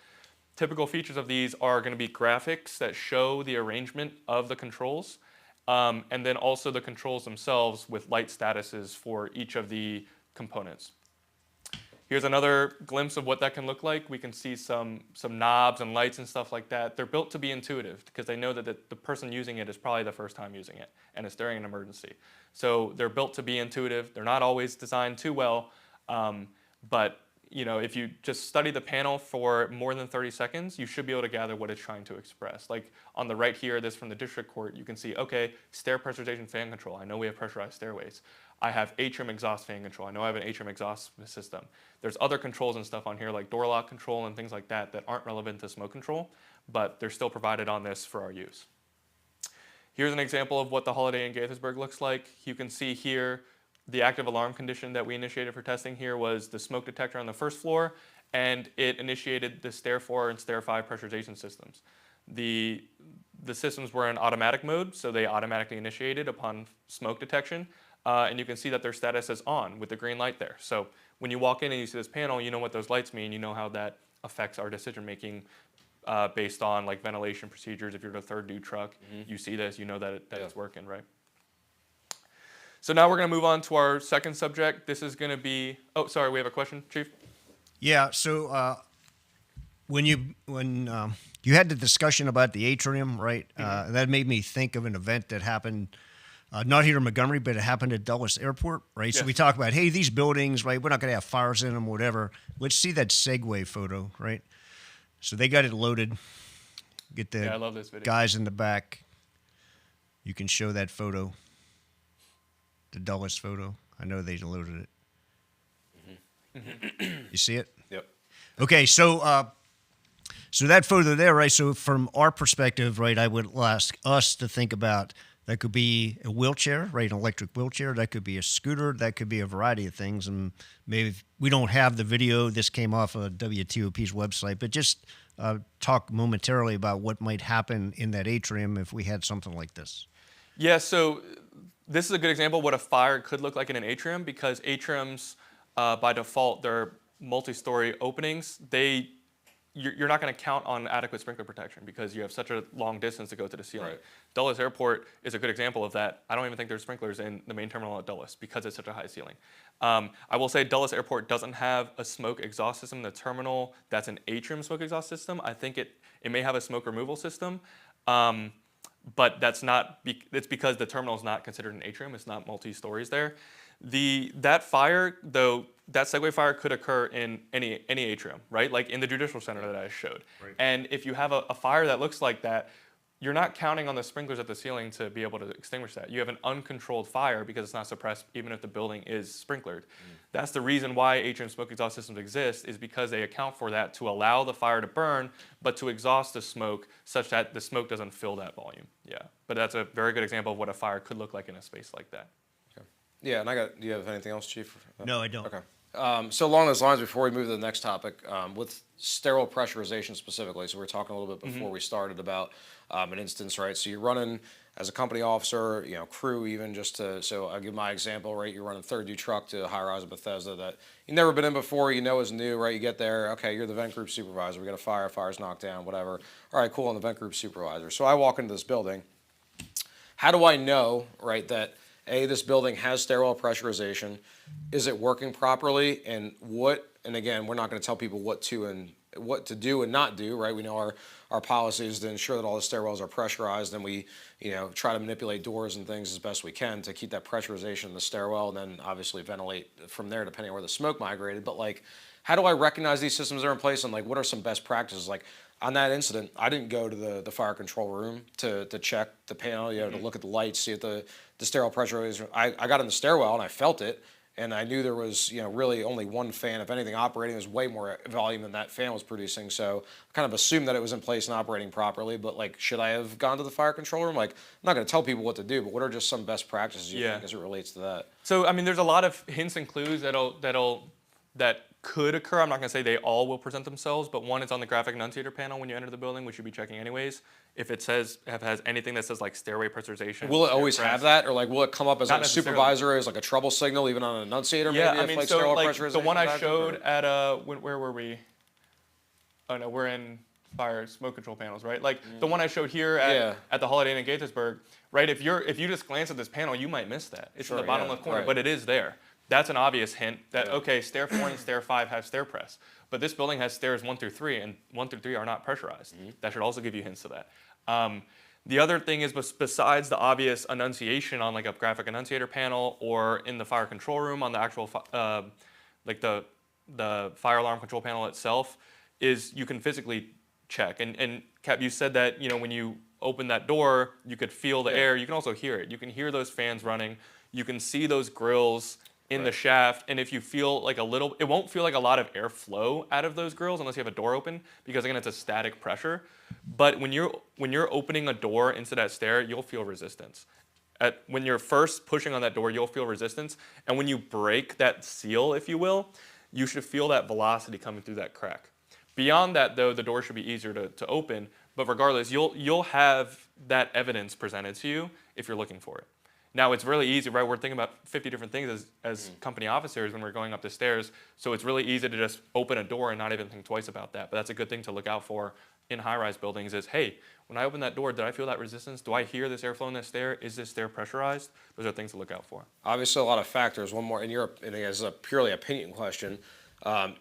Typical features of these are going to be graphics that show the arrangement of the controls, and then also the controls themselves with light statuses for each of the components. Here's another glimpse of what that can look like. We can see some knobs and lights and stuff like that. They're built to be intuitive because they know that the person using it is probably the first time using it, and it's during an emergency. So they're built to be intuitive. They're not always designed too well, but if you just study the panel for more than 30 seconds, you should be able to gather what it's trying to express. Like on the right here, this from the district court, you can see, okay, stair pressurization fan control. I know we have pressurized stairways. I have Atrium exhaust fan control. I know I have an Atrium exhaust system. There's other controls and stuff on here like door lock control and things like that that aren't relevant to smoke control, but they're still provided on this for our use. Here's an example of what the Holiday Inn Gaithersburg looks like. You can see here the active alarm condition that we initiated for testing here was the smoke detector on the first floor, and it initiated the Stair 4 and Stair 5 pressurization systems. The systems were in automatic mode, so they automatically initiated upon smoke detection, and you can see that their status is on with the green light there. So when you walk in and you see this panel, you know what those lights mean, you know how that affects our decision making based on like ventilation procedures. If you're in a third due truck, you see this, you know that it's working, right? So now we're going to move on to our second subject. This is going to be, oh, sorry, we have a question, Chief? Yeah, so when you had the discussion about the Atrium, right, that made me think of an event that happened not here in Montgomery, but it happened at Dulles Airport, right? Yes. So we talk about, hey, these buildings, right, we're not going to have fires in them, whatever. Let's see that Segway photo, right? So they got it loaded. Get the I love this video. guys in the back. You can show that photo. The Dulles photo. I know they loaded it. You see it? Yep. Okay, so that photo there, right? So from our perspective, right, I would ask us to think about that could be a wheelchair, right, an electric wheelchair. That could be a scooter. That could be a variety of things. And maybe we don't have the video. This came off of WTOP's website, but just talk momentarily about what might happen in that atrium if we had something like this. Yeah, so this is a good example of what a fire could look like in an atrium, because atriums, by default, they're multi-story openings. You're not going to count on adequate sprinkler protection because you have such a long distance to go to the ceiling. Right. Dulles Airport is a good example of that. I don't even think there's sprinklers in the main terminal at Dulles because it's such a high ceiling. I will say Dulles Airport doesn't have a smoke exhaust system in the terminal that's an atrium smoke exhaust system. I think it may have a smoke removal system, but it's because the terminal is not considered an atrium. It's not multi-stories there. That fire, though, that Segway fire could occur in any atrium, right? Like in the judicial center that I showed. Right. And if you have a fire that looks like that, you're not counting on the sprinklers at the ceiling to be able to extinguish that. You have an uncontrolled fire because it's not suppressed even if the building is sprinklered. That's the reason why atrium smoke exhaust systems exist, is because they account for that to allow the fire to burn, but to exhaust the smoke such that the smoke doesn't fill that volume. Yeah, but that's a very good example of what a fire could look like in a space like that. Okay. Yeah, and do you have anything else, Chief? No, I don't. Okay. So along those lines, before we move to the next topic, with sterile pressurization specifically, so we were talking a little bit before we started about an instance, right? So you're running as a company officer, crew even, so I'll give my example, right? You're running third due truck to a high-rise of Bethesda that you've never been in before, is new, right? You get there, okay, you're the vent group supervisor. We got a fire's knocked down, whatever. All right, cool, I'm the vent group supervisor. So I walk into this building. How do I know, right, that this building has sterile pressurization? Is it working properly? And again, we're not going to tell people what to do and not do, right? We know our policy is to ensure that all the stairwells are pressurized, and we, try to manipulate doors and things as best we can to keep that pressurization in the stairwell, and then obviously ventilate from there depending on where the smoke migrated. But how do I recognize these systems are in place, and what are some best practices? On that incident, I didn't go to the fire control room to check the panel, to look at the lights, see if the sterile pressure is. I got in the stairwell and I felt it, and I knew there was, really only one fan, if anything, operating. There's way more volume than that fan was producing. So I kind of assumed that it was in place and operating properly. But like, should I have gone to the fire control room? Like, I'm not going to tell people what to do, but what are just some best practices you think as it relates to that? So I mean, there's a lot of hints and clues that could occur. I'm not going to say they all will present themselves, but one is on the graphic annunciator panel when you enter the building, which you'd be checking anyways. If it has anything that says like stairway pressurization. Will it always have that, or like will it come up as like a supervisor, as like a trouble signal, even on an annunciator? Yeah, maybe, I mean, like so like pressurization the one I is showed at where were we? Oh no, we're in fire smoke control panels, right? Like the one I showed here at the Holiday Inn in Gaithersburg, right? If you just glance at this panel, you might miss that. It's in the bottom left corner, but it is there. That's an obvious hint that okay, stair 4 and stair 5 have stair press, but this building has stairs 1 through 3, and 1 through 3 are not pressurized. That should also give you hints to that. The other thing is, besides the obvious annunciation on like a graphic annunciator panel or in the fire control room on the actual like the fire alarm control panel itself, is you can physically check. And Cap, you said that when you open that door, you could feel the air. You can also hear it. You can hear those fans running. You can see those grills in the shaft, and if you feel like it won't feel like a lot of airflow out of those grills unless you have a door open, because again, it's a static pressure. But when you're opening a door into that stair, you'll feel resistance. When you're first pushing on that door, you'll feel resistance, and when you break that seal, if you will, you should feel that velocity coming through that crack. Beyond that, though, the door should be easier to open, but regardless, you'll have that evidence presented to you if you're looking for it. Now, it's really easy, right? We're thinking about 50 different things as company officers when we're going up the stairs, so it's really easy to just open a door and not even think twice about that. But that's a good thing to look out for in high-rise buildings is, hey, when I open that door, did I feel that resistance? Do I hear this airflow in this stair? Is this stair pressurized? Those are things to look out for. Obviously, a lot of factors. One more, and it's a purely opinion question.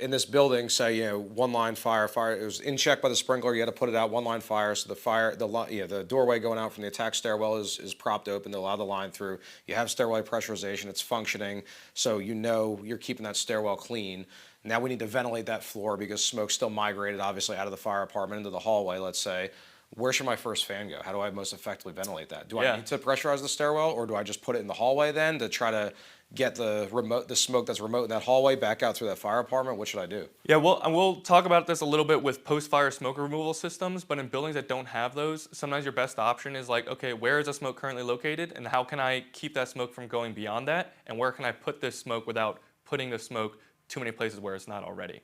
In this building, say one line fire. It was in check by the sprinkler. You had to put it out 1 line fire. So the doorway going out from the attack stairwell is propped open to allow the line through. You have stairway pressurization. It's functioning, so you're keeping that stairwell clean. Now we need to ventilate that floor because smoke's still migrated, obviously, out of the fire apartment into the hallway. Let's say. Where should my first fan go? How do I most effectively ventilate that? Do I need to pressurize the stairwell, or do I just put it in the hallway then to try to get the smoke that's remote in that hallway back out through that fire apartment? What should I do? Yeah, well, and we'll talk about this a little bit with post-fire smoke removal systems, but in buildings that don't have those, sometimes your best option is like, okay, where is the smoke currently located, and how can I keep that smoke from going beyond that, and where can I put this smoke without putting the smoke too many places where it's not already?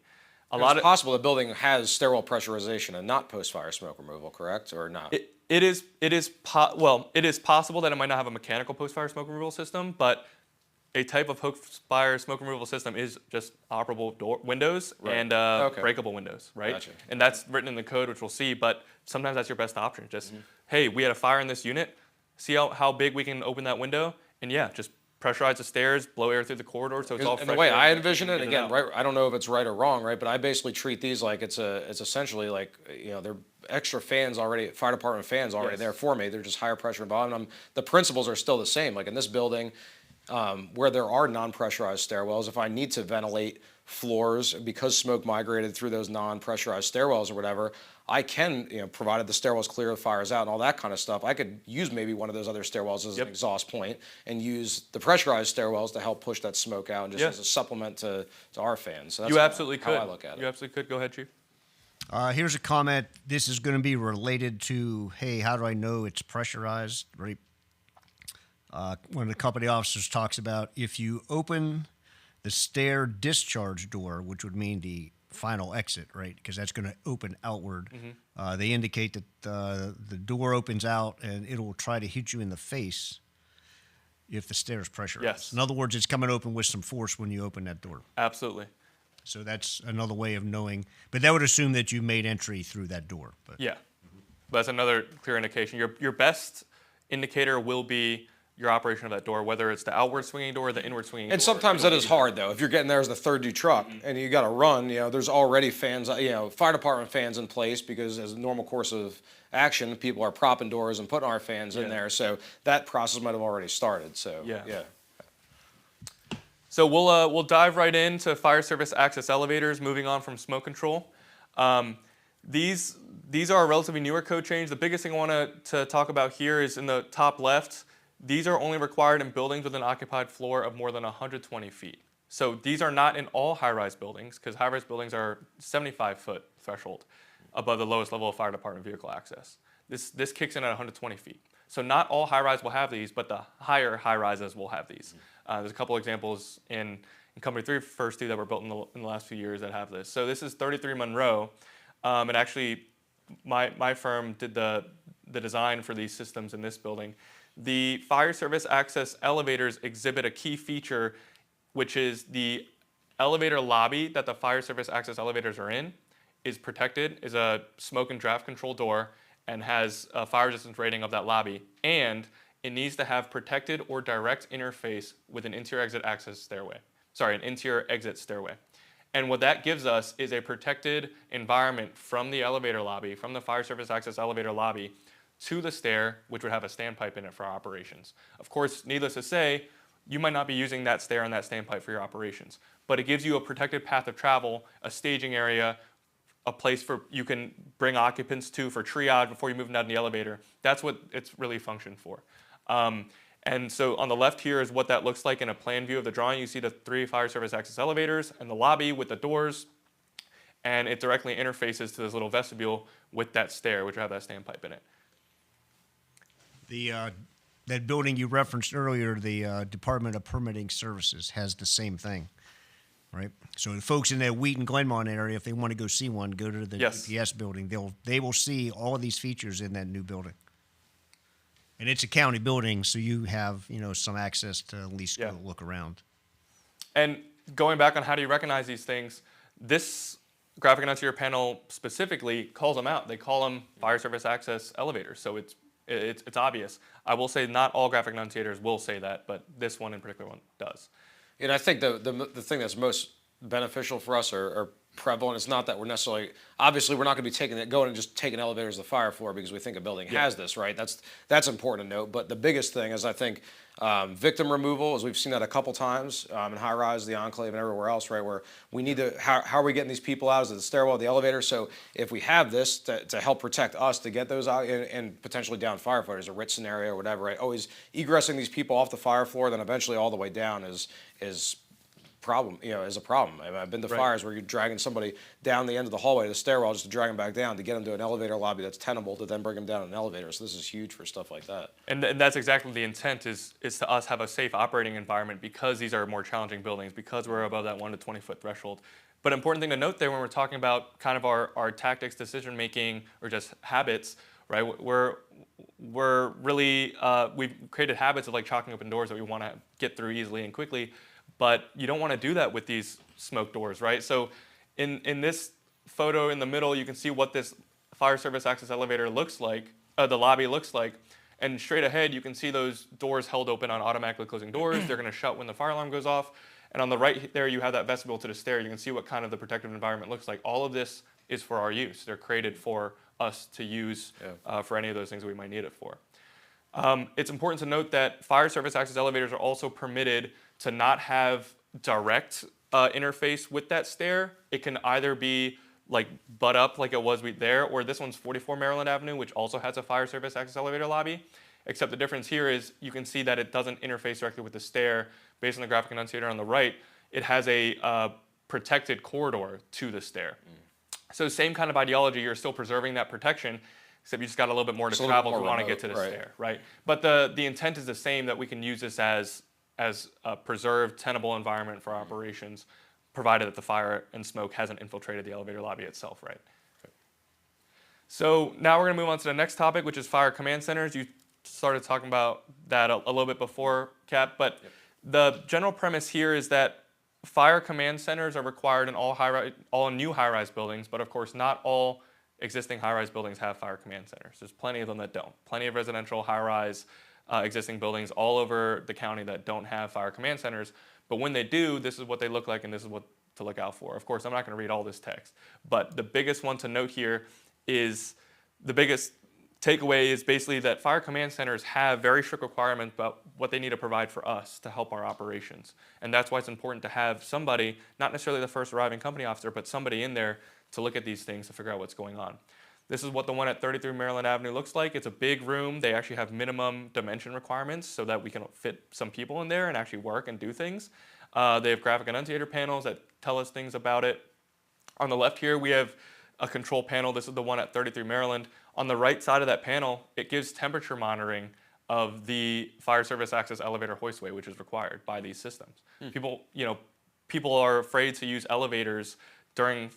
It's possible the building has stairwell pressurization and not post-fire smoke removal, correct, or not? It is possible that it might not have a mechanical post-fire smoke removal system, but a type of post-fire smoke removal system is just operable windows and breakable windows, right? Gotcha. And that's written in the code, which we'll see, but sometimes that's your best option. Just, hey, we had a fire in this unit, see how big we can open that window, and just pressurize the stairs, blow air through the corridor, so it's all fresh. And the way I envision it, again, right? I don't know if it's right or wrong, right? But I basically treat these like it's essentially like they're extra fans already, fire department fans already there for me. They're just higher pressure involved. And the principles are still the same. Like in this building, where there are non-pressurized stairwells, if I need to ventilate floors because smoke migrated through those non-pressurized stairwells or whatever, I can, provided the stairwell's clear, the fire's out, and all that kind of stuff, I could use maybe one of those other stairwells as an exhaust point and use the pressurized stairwells to help push that smoke out and just as a supplement to our fans. So that's you absolutely could. How I look at it. You absolutely could. Go ahead, Chief. Here's a comment. This is going to be related to, hey, how do I know it's pressurized? Right. One of the company officers talks about if you open the stair discharge door, which would mean the final exit, right? Because that's going to open outward. They indicate that the door opens out and it will try to hit you in the face if the stair is pressurized. Yes. In other words, it's coming open with some force when you open that door. Absolutely. So that's another way of knowing. But that would assume that you made entry through that door. But. Yeah. That's another clear indication. Your best indicator will be your operation of that door, whether it's the outward swinging door or the inward swinging door. And sometimes that is hard, though. If you're getting there as the third due truck and you got to run, there's already fans, fire department fans in place because as a normal course of action, people are propping doors and putting our fans in there. So that process might have already started. So, yeah. So we'll dive right into fire service access elevators, moving on from smoke control. These are a relatively newer code change. The biggest thing I want to talk about here is in the top left. These are only required in buildings with an occupied floor of more than 120 feet. So these are not in all high-rise buildings, because high-rise buildings are 75-foot threshold above the lowest level of fire department vehicle access. This kicks in at 120 feet. So not all high-rise will have these, but the higher high-rises will have these. There's a couple examples in Company 3 first two that were built in the last few years that have this. So this is 33 Monroe, and actually my firm did the design for these systems in this building. The fire service access elevators exhibit a key feature, which is the elevator lobby that the fire service access elevators are in is protected, is a smoke and draft control door, and has a fire resistance rating of that lobby. And it needs to have protected or direct interface with an interior exit access stairway. Sorry, an interior exit stairway. And what that gives us is a protected environment from the elevator lobby, from the fire service access elevator lobby, to the stair, which would have a standpipe in it for our operations. Of course, needless to say, you might not be using that stair and that standpipe for your operations, but it gives you a protected path of travel, a staging area, a place for you can bring occupants to for triage before you move them down the elevator. That's what it's really functioned for. And so on the left here is what that looks like in a plan view of the drawing. You see the 3 fire service access elevators and the lobby with the doors, and it directly interfaces to this little vestibule with that stair, which will have that standpipe in it. That building you referenced earlier, the Department of Permitting Services, has the same thing, right? So the folks in that Wheaton Glenmont area, if they want to go see one, go to the Yes. DPS building. They will see all of these features in that new building. And it's a county building, so you have some access to at least go look around. And going back on how do you recognize these things, this graphic annunciator panel specifically calls them out. They call them fire service access elevators, so it's obvious. I will say not all graphic annunciators will say that, but this one in particular one does. And I think the thing that's most beneficial for us or prevalent is not that we're necessarily, obviously we're not going to be going and just taking elevators to the fire floor because we think a building has this, right? That's important to note. But the biggest thing is I think victim removal, as we've seen that a couple times in high rise, the enclave, and everywhere else, right? Where we need to, how are we getting these people out? Is it the stairwell, the elevator? So if we have this to help protect us to get those out and potentially down firefighters, a RIT scenario or whatever, right? Always egressing these people off the fire floor, then eventually all the way down is problem, is a problem. I mean, I've been to fires where you're dragging somebody down the end of the hallway to the stairwell just to drag them back down to get them to an elevator lobby that's tenable to then bring them down an elevator. So this is huge for stuff like that. And that's exactly the intent is to us have a safe operating environment because these are more challenging buildings, because we're above that 1 to 20 foot threshold. But important thing to note there when we're talking about kind of our tactics, decision making, or just habits, right? We're really, we've created habits of like chalking open doors that we want to get through easily and quickly. But you don't want to do that with these smoke doors, right? So in this photo in the middle, you can see what this fire service access elevator looks like, the lobby looks like. And straight ahead, you can see those doors held open on automatically closing doors. They're going to shut when the fire alarm goes off. And on the right there, you have that vestibule to the stair. You can see what kind of the protective environment looks like. All of this is for our use. They're created for us to use for any of those things that we might need it for. It's important to note that fire service access elevators are also permitted to not have direct interface with that stair. It can either be like butt up like it was there, or this one's 44 Maryland Avenue, which also has a fire service access elevator lobby. Except the difference here is you can see that it doesn't interface directly with the stair. Based on the graphic annunciator on the right, it has a protected corridor to the stair. So same kind of ideology, you're still preserving that protection, except you just got a little bit more to travel if you want to get to the stair, right? But the intent is the same, that we can use this as a preserved, tenable environment for operations, provided that the fire and smoke hasn't infiltrated the elevator lobby itself, right? Okay. So now we're going to move on to the next topic, which is fire command centers. You started talking about that a little bit before, Cap, but the general premise here is that fire command centers are required in all new high-rise buildings, but of course not all existing high-rise buildings have fire command centers. There's plenty of them that don't. Plenty of residential high-rise existing buildings all over the county that don't have fire command centers. But when they do, this is what they look like and this is what to look out for. Of course, I'm not going to read all this text, but the biggest one to note here is the biggest takeaway is basically that fire command centers have very strict requirements about what they need to provide for us to help our operations. And that's why it's important to have somebody, not necessarily the first arriving company officer, but somebody in there to look at these things to figure out what's going on. This is what the one at 33 Maryland Avenue looks like. It's a big room. They actually have minimum dimension requirements so that we can fit some people in there and actually work and do things. They have graphic enunciator panels that tell us things about it. On the left here, we have a control panel. This is the one at 33 Maryland. On the right side of that panel, it gives temperature monitoring of the fire service access elevator hoistway, which is required by these systems. People are afraid to use elevators during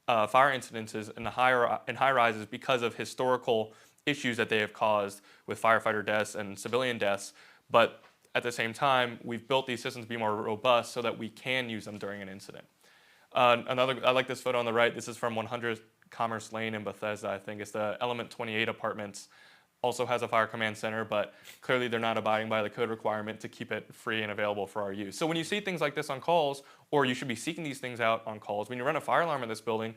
fire incidences in high rises because of historical issues that they have caused with firefighter deaths and civilian deaths. But at the same time, we've built these systems to be more robust so that we can use them during an incident. I like this photo on the right. This is from 100 Commerce Lane in Bethesda, I think. It's the Element 28 apartments. Also has a fire command center, but clearly they're not abiding by the code requirement to keep it free and available for our use. So when you see things like this on calls, or you should be seeking these things out on calls, when you run a fire alarm in this building,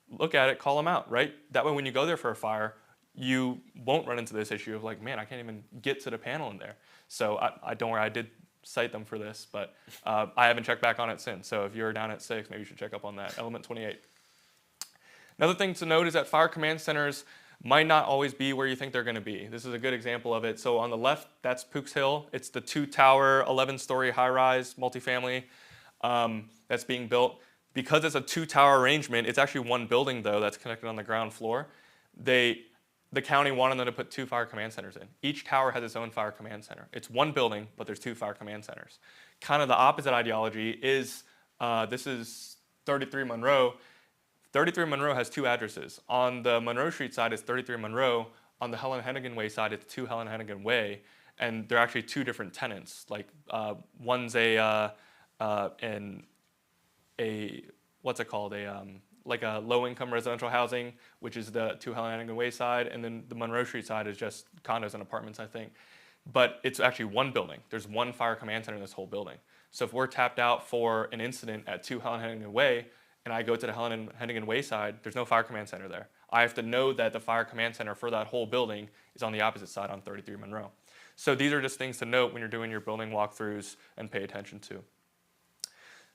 look at it, call them out, right? That way when you go there for a fire, you won't run into this issue of like, man, I can't even get to the panel in there. So I don't worry, I did cite them for this, but I haven't checked back on it since. So if you're down at 6, maybe you should check up on that, Element 28. Another thing to note is that fire command centers might not always be where you think they're going to be. This is a good example of it. So on the left, that's Pook's Hill. It's the 2-tower, 11-story high-rise multifamily that's being built. Because it's a 2-tower arrangement, it's actually one building, though, that's connected on the ground floor. The county wanted them to put 2 fire command centers in. Each tower has its own fire command center. It's one building, but there's 2 fire command centers. Kind of the opposite ideology is, this is 33 Monroe. 33 Monroe has 2 addresses. On the Monroe Street side, it's 33 Monroe. On the Helen Hennigan Way side, it's 2 Helen Hennigan Way. And they're actually 2 different tenants. Like one's what's it called? Like a low-income residential housing, which is the 2 Helen Hennigan Way side. And then the Monroe Street side is just condos and apartments, I think. But it's actually one building. There's one fire command center in this whole building. So if we're tapped out for an incident at 2 Helen Hennigan Way, and I go to the Helen Hennigan Way side, there's no fire command center there. I have to know that the fire command center for that whole building is on the opposite side on 33 Monroe. So these are just things to note when you're doing your building walkthroughs and pay attention to.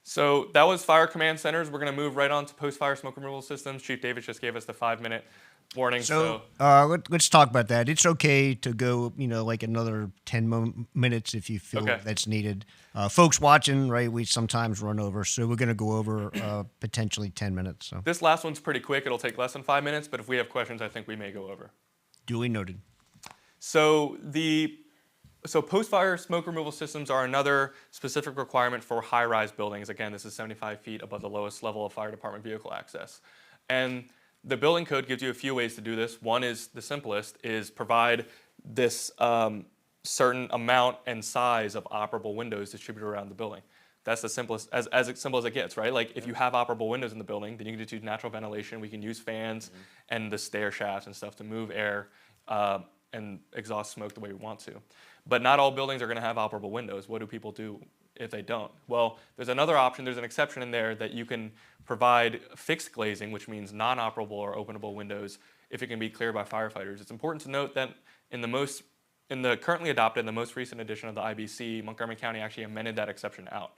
So that was fire command centers. We're going to move right on to post-fire smoke removal systems. Chief Davis just gave us the 5-minute warning. So let's talk about that. It's okay to go, like another 10 minutes if you feel that's needed. Folks watching, right, we sometimes run over, so we're going to go over potentially 10 minutes. So this last one's pretty quick. It'll take less than 5 minutes, but if we have questions, I think we may go over. Duly noted. So post-fire smoke removal systems are another specific requirement for high-rise buildings. Again, this is 75 feet above the lowest level of fire department vehicle access. And the building code gives you a few ways to do this. One is the simplest, is provide this certain amount and size of operable windows distributed around the building. That's the simplest, as simple as it gets, right? Like if you have operable windows in the building, then you can just use natural ventilation. We can use fans and the stair shafts and stuff to move air and exhaust smoke the way we want to. But not all buildings are going to have operable windows. What do people do if they don't? Well, there's another option. There's an exception in there that you can provide fixed glazing, which means non-operable or openable windows, if it can be cleared by firefighters. It's important to note that in the currently adopted, the most recent edition of the IBC, Montgomery County actually amended that exception out.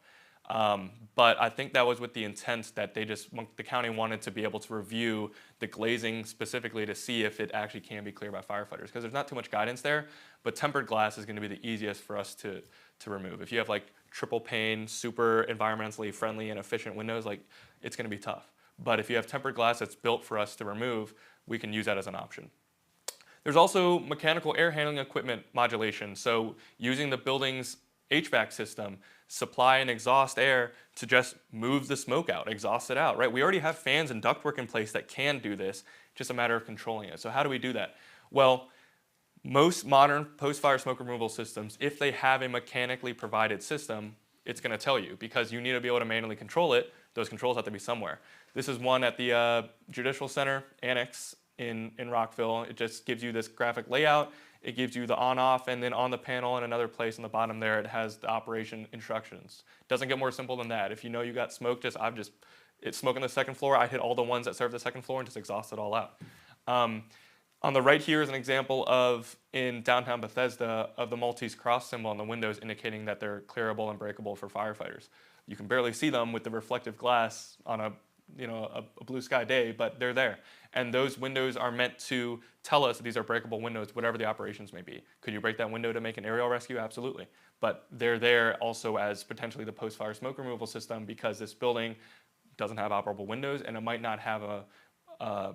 But I think that was with the intent that the county wanted to be able to review the glazing specifically to see if it actually can be cleared by firefighters, because there's not too much guidance there, but tempered glass is going to be the easiest for us to remove. If you have like triple pane, super environmentally friendly and efficient windows, like it's going to be tough. But if you have tempered glass that's built for us to remove, we can use that as an option. There's also mechanical air handling equipment modulation. So using the building's HVAC system, supply and exhaust air to just move the smoke out, exhaust it out, right? We already have fans and ductwork in place that can do this, just a matter of controlling it. So how do we do that? Well, most modern post-fire smoke removal systems, if they have a mechanically provided system, it's going to tell you, because you need to be able to manually control it. Those controls have to be somewhere. This is one at the Judicial Center Annex in Rockville. It just gives you this graphic layout. It gives you the on-off, and then on the panel in another place on the bottom there, it has the operation instructions. Doesn't get more simple than that. If you know you got smoke, it's smoke on the second floor. I hit all the ones that serve the second floor and just exhaust it all out. On the right here is an example of, in downtown Bethesda, of the Maltese cross symbol on the windows indicating that they're clearable and breakable for firefighters. You can barely see them with the reflective glass on a a blue sky day, but they're there. And those windows are meant to tell us that these are breakable windows, whatever the operations may be. Could you break that window to make an aerial rescue? Absolutely. But they're there also as potentially the post-fire smoke removal system, because this building doesn't have operable windows, and it might not have an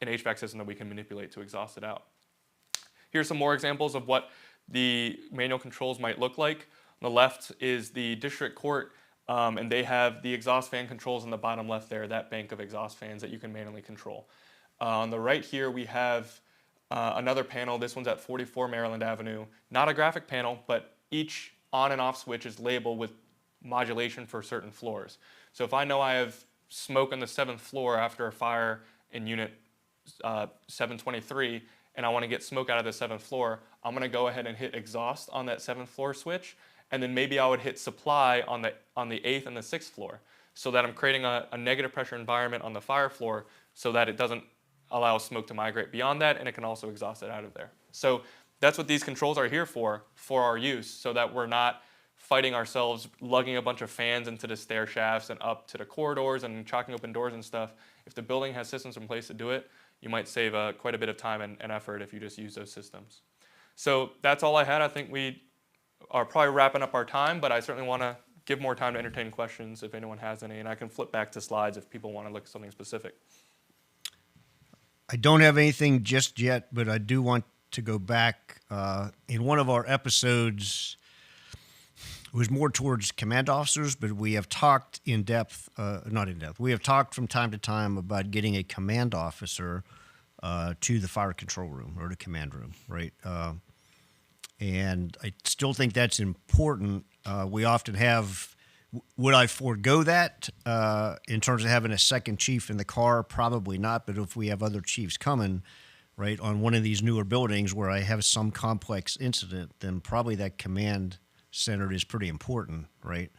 HVAC system that we can manipulate to exhaust it out. Here's some more examples of what the manual controls might look like. On the left is the district court, and they have the exhaust fan controls on the bottom left there, that bank of exhaust fans that you can manually control. On the right here, we have another panel. This one's at 44 Maryland Avenue. Not a graphic panel, but each on and off switch is labeled with modulation for certain floors. So if I know I have smoke on the 7th floor after a fire in unit 723, and I want to get smoke out of the 7th floor, I'm going to go ahead and hit exhaust on that 7th floor switch, and then maybe I would hit supply on the 8th and the 6th floor, so that I'm creating a negative pressure environment on the fire floor so that it doesn't allow smoke to migrate beyond that, and it can also exhaust it out of there. So that's what these controls are here for our use, so that we're not fighting ourselves, lugging a bunch of fans into the stair shafts and up to the corridors and chalking open doors and stuff. If the building has systems in place to do it, you might save quite a bit of time and effort if you just use those systems. So that's all I had. I think we are probably wrapping up our time, but I certainly want to give more time to entertain questions if anyone has any, and I can flip back to slides if people want to look at something specific. I don't have anything just yet, but I do want to go back. In one of our episodes, it was more towards command officers, but we have talked in depth, not in depth, we have talked from time to time about getting a command officer to the fire control room or the command room, right? And I still think that's important. We often have, would I forego that in terms of having a second chief in the car? Probably not, but if we have other chiefs coming, right, on one of these newer buildings where I have some complex incident, then probably that command center is pretty important, right?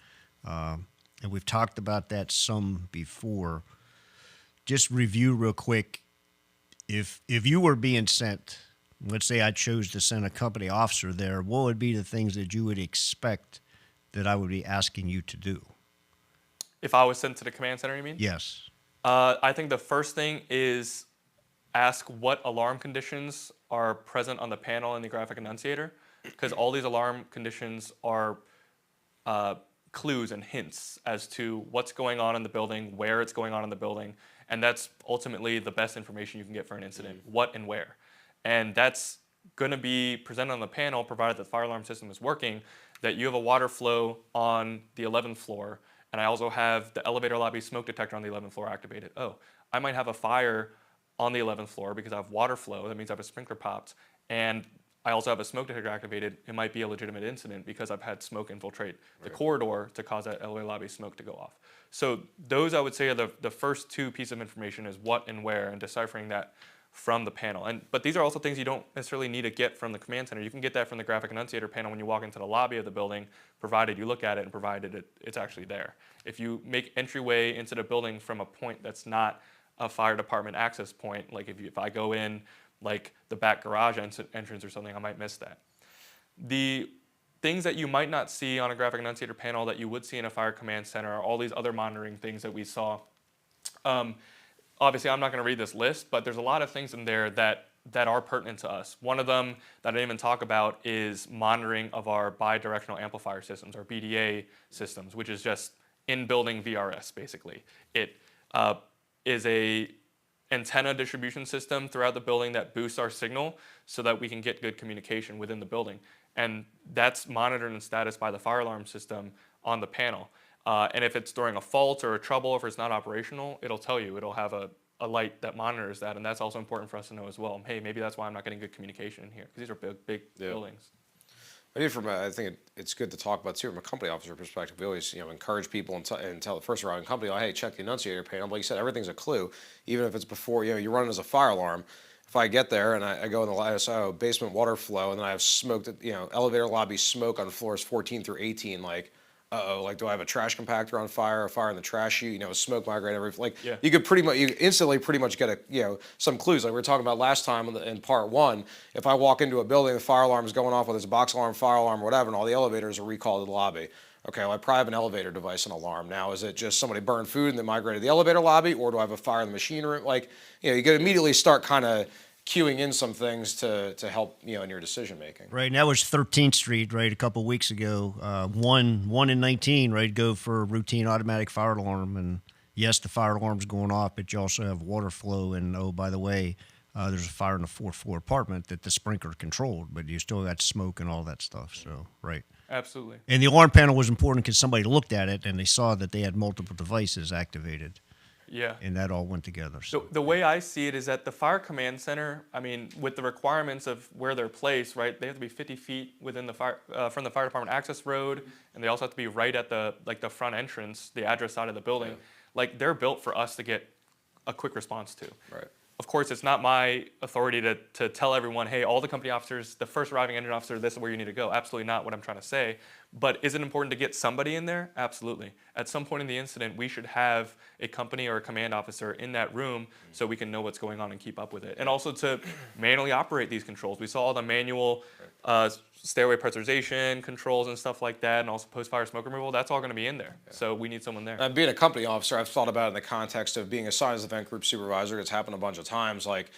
And we've talked about that some before. Just review real quick. If you were being sent, let's say I chose to send a company officer there, what would be the things that you would expect that I would be asking you to do? If I was sent to the command center, you mean? Yes. I think the first thing is ask what alarm conditions are present on the panel in the graphic enunciator, because all these alarm conditions are clues and hints as to what's going on in the building, where it's going on in the building, and that's ultimately the best information you can get for an incident, what and where. And that's going to be presented on the panel, provided the fire alarm system is working, that you have a water flow on the 11th floor, and I also have the elevator lobby smoke detector on the 11th floor activated. Oh, I might have a fire on the 11th floor because I have water flow, that means I have a sprinkler popped, and I also have a smoke detector activated. It might be a legitimate incident because I've had smoke infiltrate the corridor to cause that elevator lobby smoke to go off. So those, I would say, are the first two pieces of information, is what and where, and deciphering that from the panel. But these are also things you don't necessarily need to get from the command center. You can get that from the graphic enunciator panel when you walk into the lobby of the building, provided you look at it and provided it's actually there. If you make entryway into the building from a point that's not a fire department access point, like if I go in like the back garage entrance or something, I might miss that. The things that you might not see on a graphic enunciator panel that you would see in a fire command center are all these other monitoring things that we saw. Obviously, I'm not going to read this list, but there's a lot of things in there that are pertinent to us. One of them that I didn't even talk about is monitoring of our bidirectional amplifier systems, our BDA systems, which is just in-building VRS, basically. It is a antenna distribution system throughout the building that boosts our signal so that we can get good communication within the building. And that's monitored and status by the fire alarm system on the panel. And if it's during a fault or a trouble, if it's not operational, it'll tell you. It'll have a light that monitors that, and that's also important for us to know as well. Hey, maybe that's why I'm not getting good communication in here, because these are big buildings. I think it's good to talk about too from a company officer perspective. We always encourage people and tell the first arriving company, hey, check the enunciator panel. Like you said, everything's a clue, even if it's before you're running as a fire alarm. If I get there and I go in the ISO basement water flow, and then I have smoke, elevator lobby smoke on floors 14 through 18, like, do I have a trash compactor on fire, a fire in the trash chute, smoke migrate you could you instantly pretty much get some clues. Like we were talking about last time in part one, if I walk into a building, the fire alarm is going off, whether it's a box alarm, fire alarm, or whatever, and all the elevators are recalled to the lobby. okay, well, I probably have an elevator device and alarm. Now, is it just somebody burned food and then migrated to the elevator lobby, or do I have a fire in the machine room? Like, you can immediately start kind of queuing in some things to help, in your decision making. Right, and that was 13th Street, right, a couple of weeks ago. One in 19, right, go for a routine automatic fire alarm. And yes, the fire alarm's going off, but you also have water flow. And oh, by the way, there's a fire in the fourth floor apartment that the sprinkler controlled, but you still got smoke and all that stuff. So, right. Absolutely. And the alarm panel was important because somebody looked at it and they saw that they had multiple devices activated. Yeah. And that all went together. So The way I see it is that the fire command center, I mean, with the requirements of where they're placed, right, they have to be 50 feet within the fire from the fire department access road, and they also have to be right at the front entrance, the address side of the building. Yeah. Like, they're built for us to get a quick response to. Right. Of course, it's not my authority to tell everyone, hey, all the company officers, the first arriving engine officer, this is where you need to go. Absolutely not what I'm trying to say. But is it important to get somebody in there? Absolutely. At some point in the incident, we should have a company or a command officer in that room so we can know what's going on and keep up with it. And also to manually operate these controls. We saw all the manual stairway pressurization controls and stuff like that, and also post-fire smoke removal. That's all going to be in there. So we need someone there. Being a company officer, I've thought about it in the context of being assigned as the event group supervisor. It's happened a bunch of times. Like,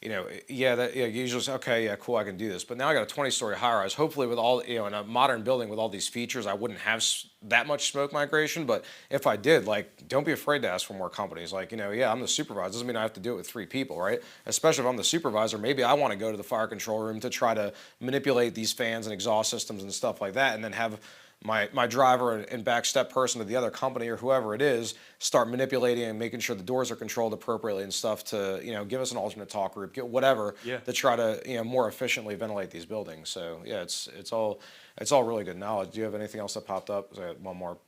you just, okay, yeah, cool, I can do this. But now I got a 20-story high-rise. Hopefully with all, in a modern building with all these features, I wouldn't have that much smoke migration. But if I did, like, don't be afraid to ask for more companies. Like, yeah, I'm the supervisor. Doesn't mean I have to do it with 3 people, right? Especially if I'm the supervisor, maybe I want to go to the fire control room to try to manipulate these fans and exhaust systems and stuff like that, and then have my driver and back step person to the other company or whoever it is start manipulating and making sure the doors are controlled appropriately and stuff to give us an alternate talk group, get whatever to try to more efficiently ventilate these buildings. So yeah, it's all really good knowledge. Do you have anything else that popped up? I got one more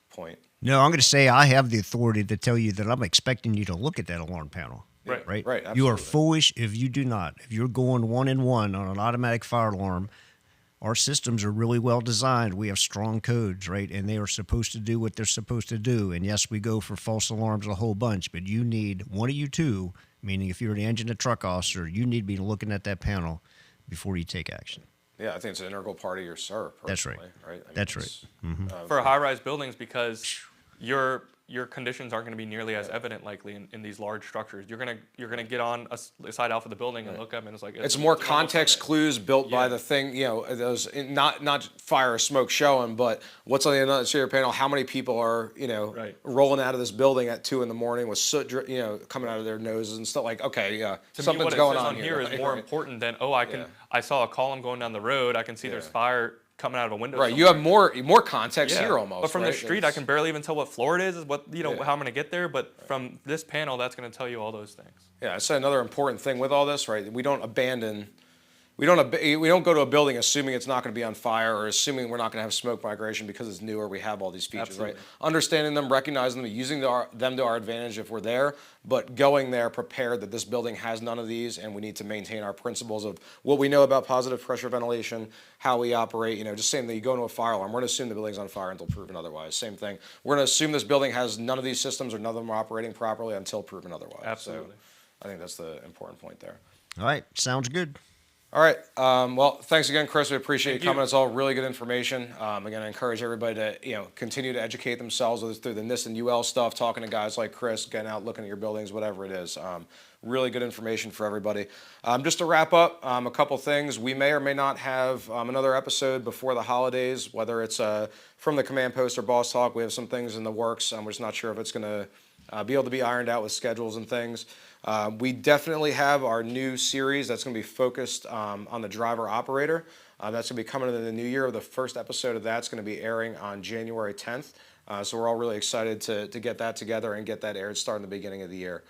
point. no, I'm going to say I have the authority to tell you that I'm expecting you to look at that alarm panel. Right. Right. Right. You are Absolutely. foolish if you do not. If you're going 1-in-1 on an automatic fire alarm, our systems are really well designed. We have strong codes, right? And they are supposed to do what they're supposed to do. And yes, we go for false alarms a whole bunch, but you need one of you two, meaning if you're the engine and truck officer, you need to be looking at that panel before you take action. Yeah, I think it's an integral part of your SIR. That's right. Right. I mean, That's right. For high-rise buildings, because your conditions aren't going to be nearly as evident likely in these large structures. You're gonna get on a side off of the building and look up, and it's like It's more it's context clues built by Yeah. the thing, those not fire or smoke showing, but what's on the other side of your panel, how many people are, Right. rolling out of this building at 2 a.m. with soot, coming out of their noses and stuff like, okay, yeah, To me, something's what it going says on here is right? more Right. important than Yeah. I saw a column going down the road. I can see there's Yeah. fire coming out of a window. Right, you somewhere. have more context Yeah. here almost. But from right? the street, I can barely even tell what floor it is what Yeah. how I'm going to get there. But from this panel, that's going to tell you all those things. Yeah, I said another important thing with all this, right? We don't go to a building assuming it's not going to be on fire or assuming we're not going to have smoke migration because it's new or we have all these features, Absolutely. right? Understanding them, recognizing them, using them to our advantage if we're there, but going there prepared that this building has none of these and we need to maintain our principles of what we know about positive pressure ventilation, how we operate, just same thing, you go into a fire alarm, we're going to assume the building's on fire until proven otherwise. Same thing, we're going to assume this building has none of these systems or none of them are operating properly until proven otherwise. Absolutely. So I think that's the important point there. All right. Sounds good. All right. Well, thanks again, Chris. We appreciate Thank you coming. you. It's all really good information. Again, I encourage everybody to continue to educate themselves whether it's through the NIST and UL stuff, talking to guys like Chris, getting out, looking at your buildings, whatever it is. Really good information for everybody. Just to wrap up, a couple things. We may or may not have another episode before the holidays, whether it's from the command post or boss talk. We have some things in the works. We're just not sure if it's going to be able to be ironed out with schedules and things. We definitely have our new series that's going to be focused on the driver operator. That's going to be coming in the new year. The first episode of that's going to be airing on January 10th. So we're all really excited to get that together and get that aired starting the beginning of the year.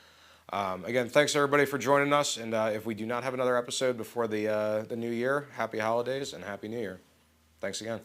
Again, thanks everybody for joining us. And if we do not have another episode before the new year, happy holidays and happy new year. Thanks again.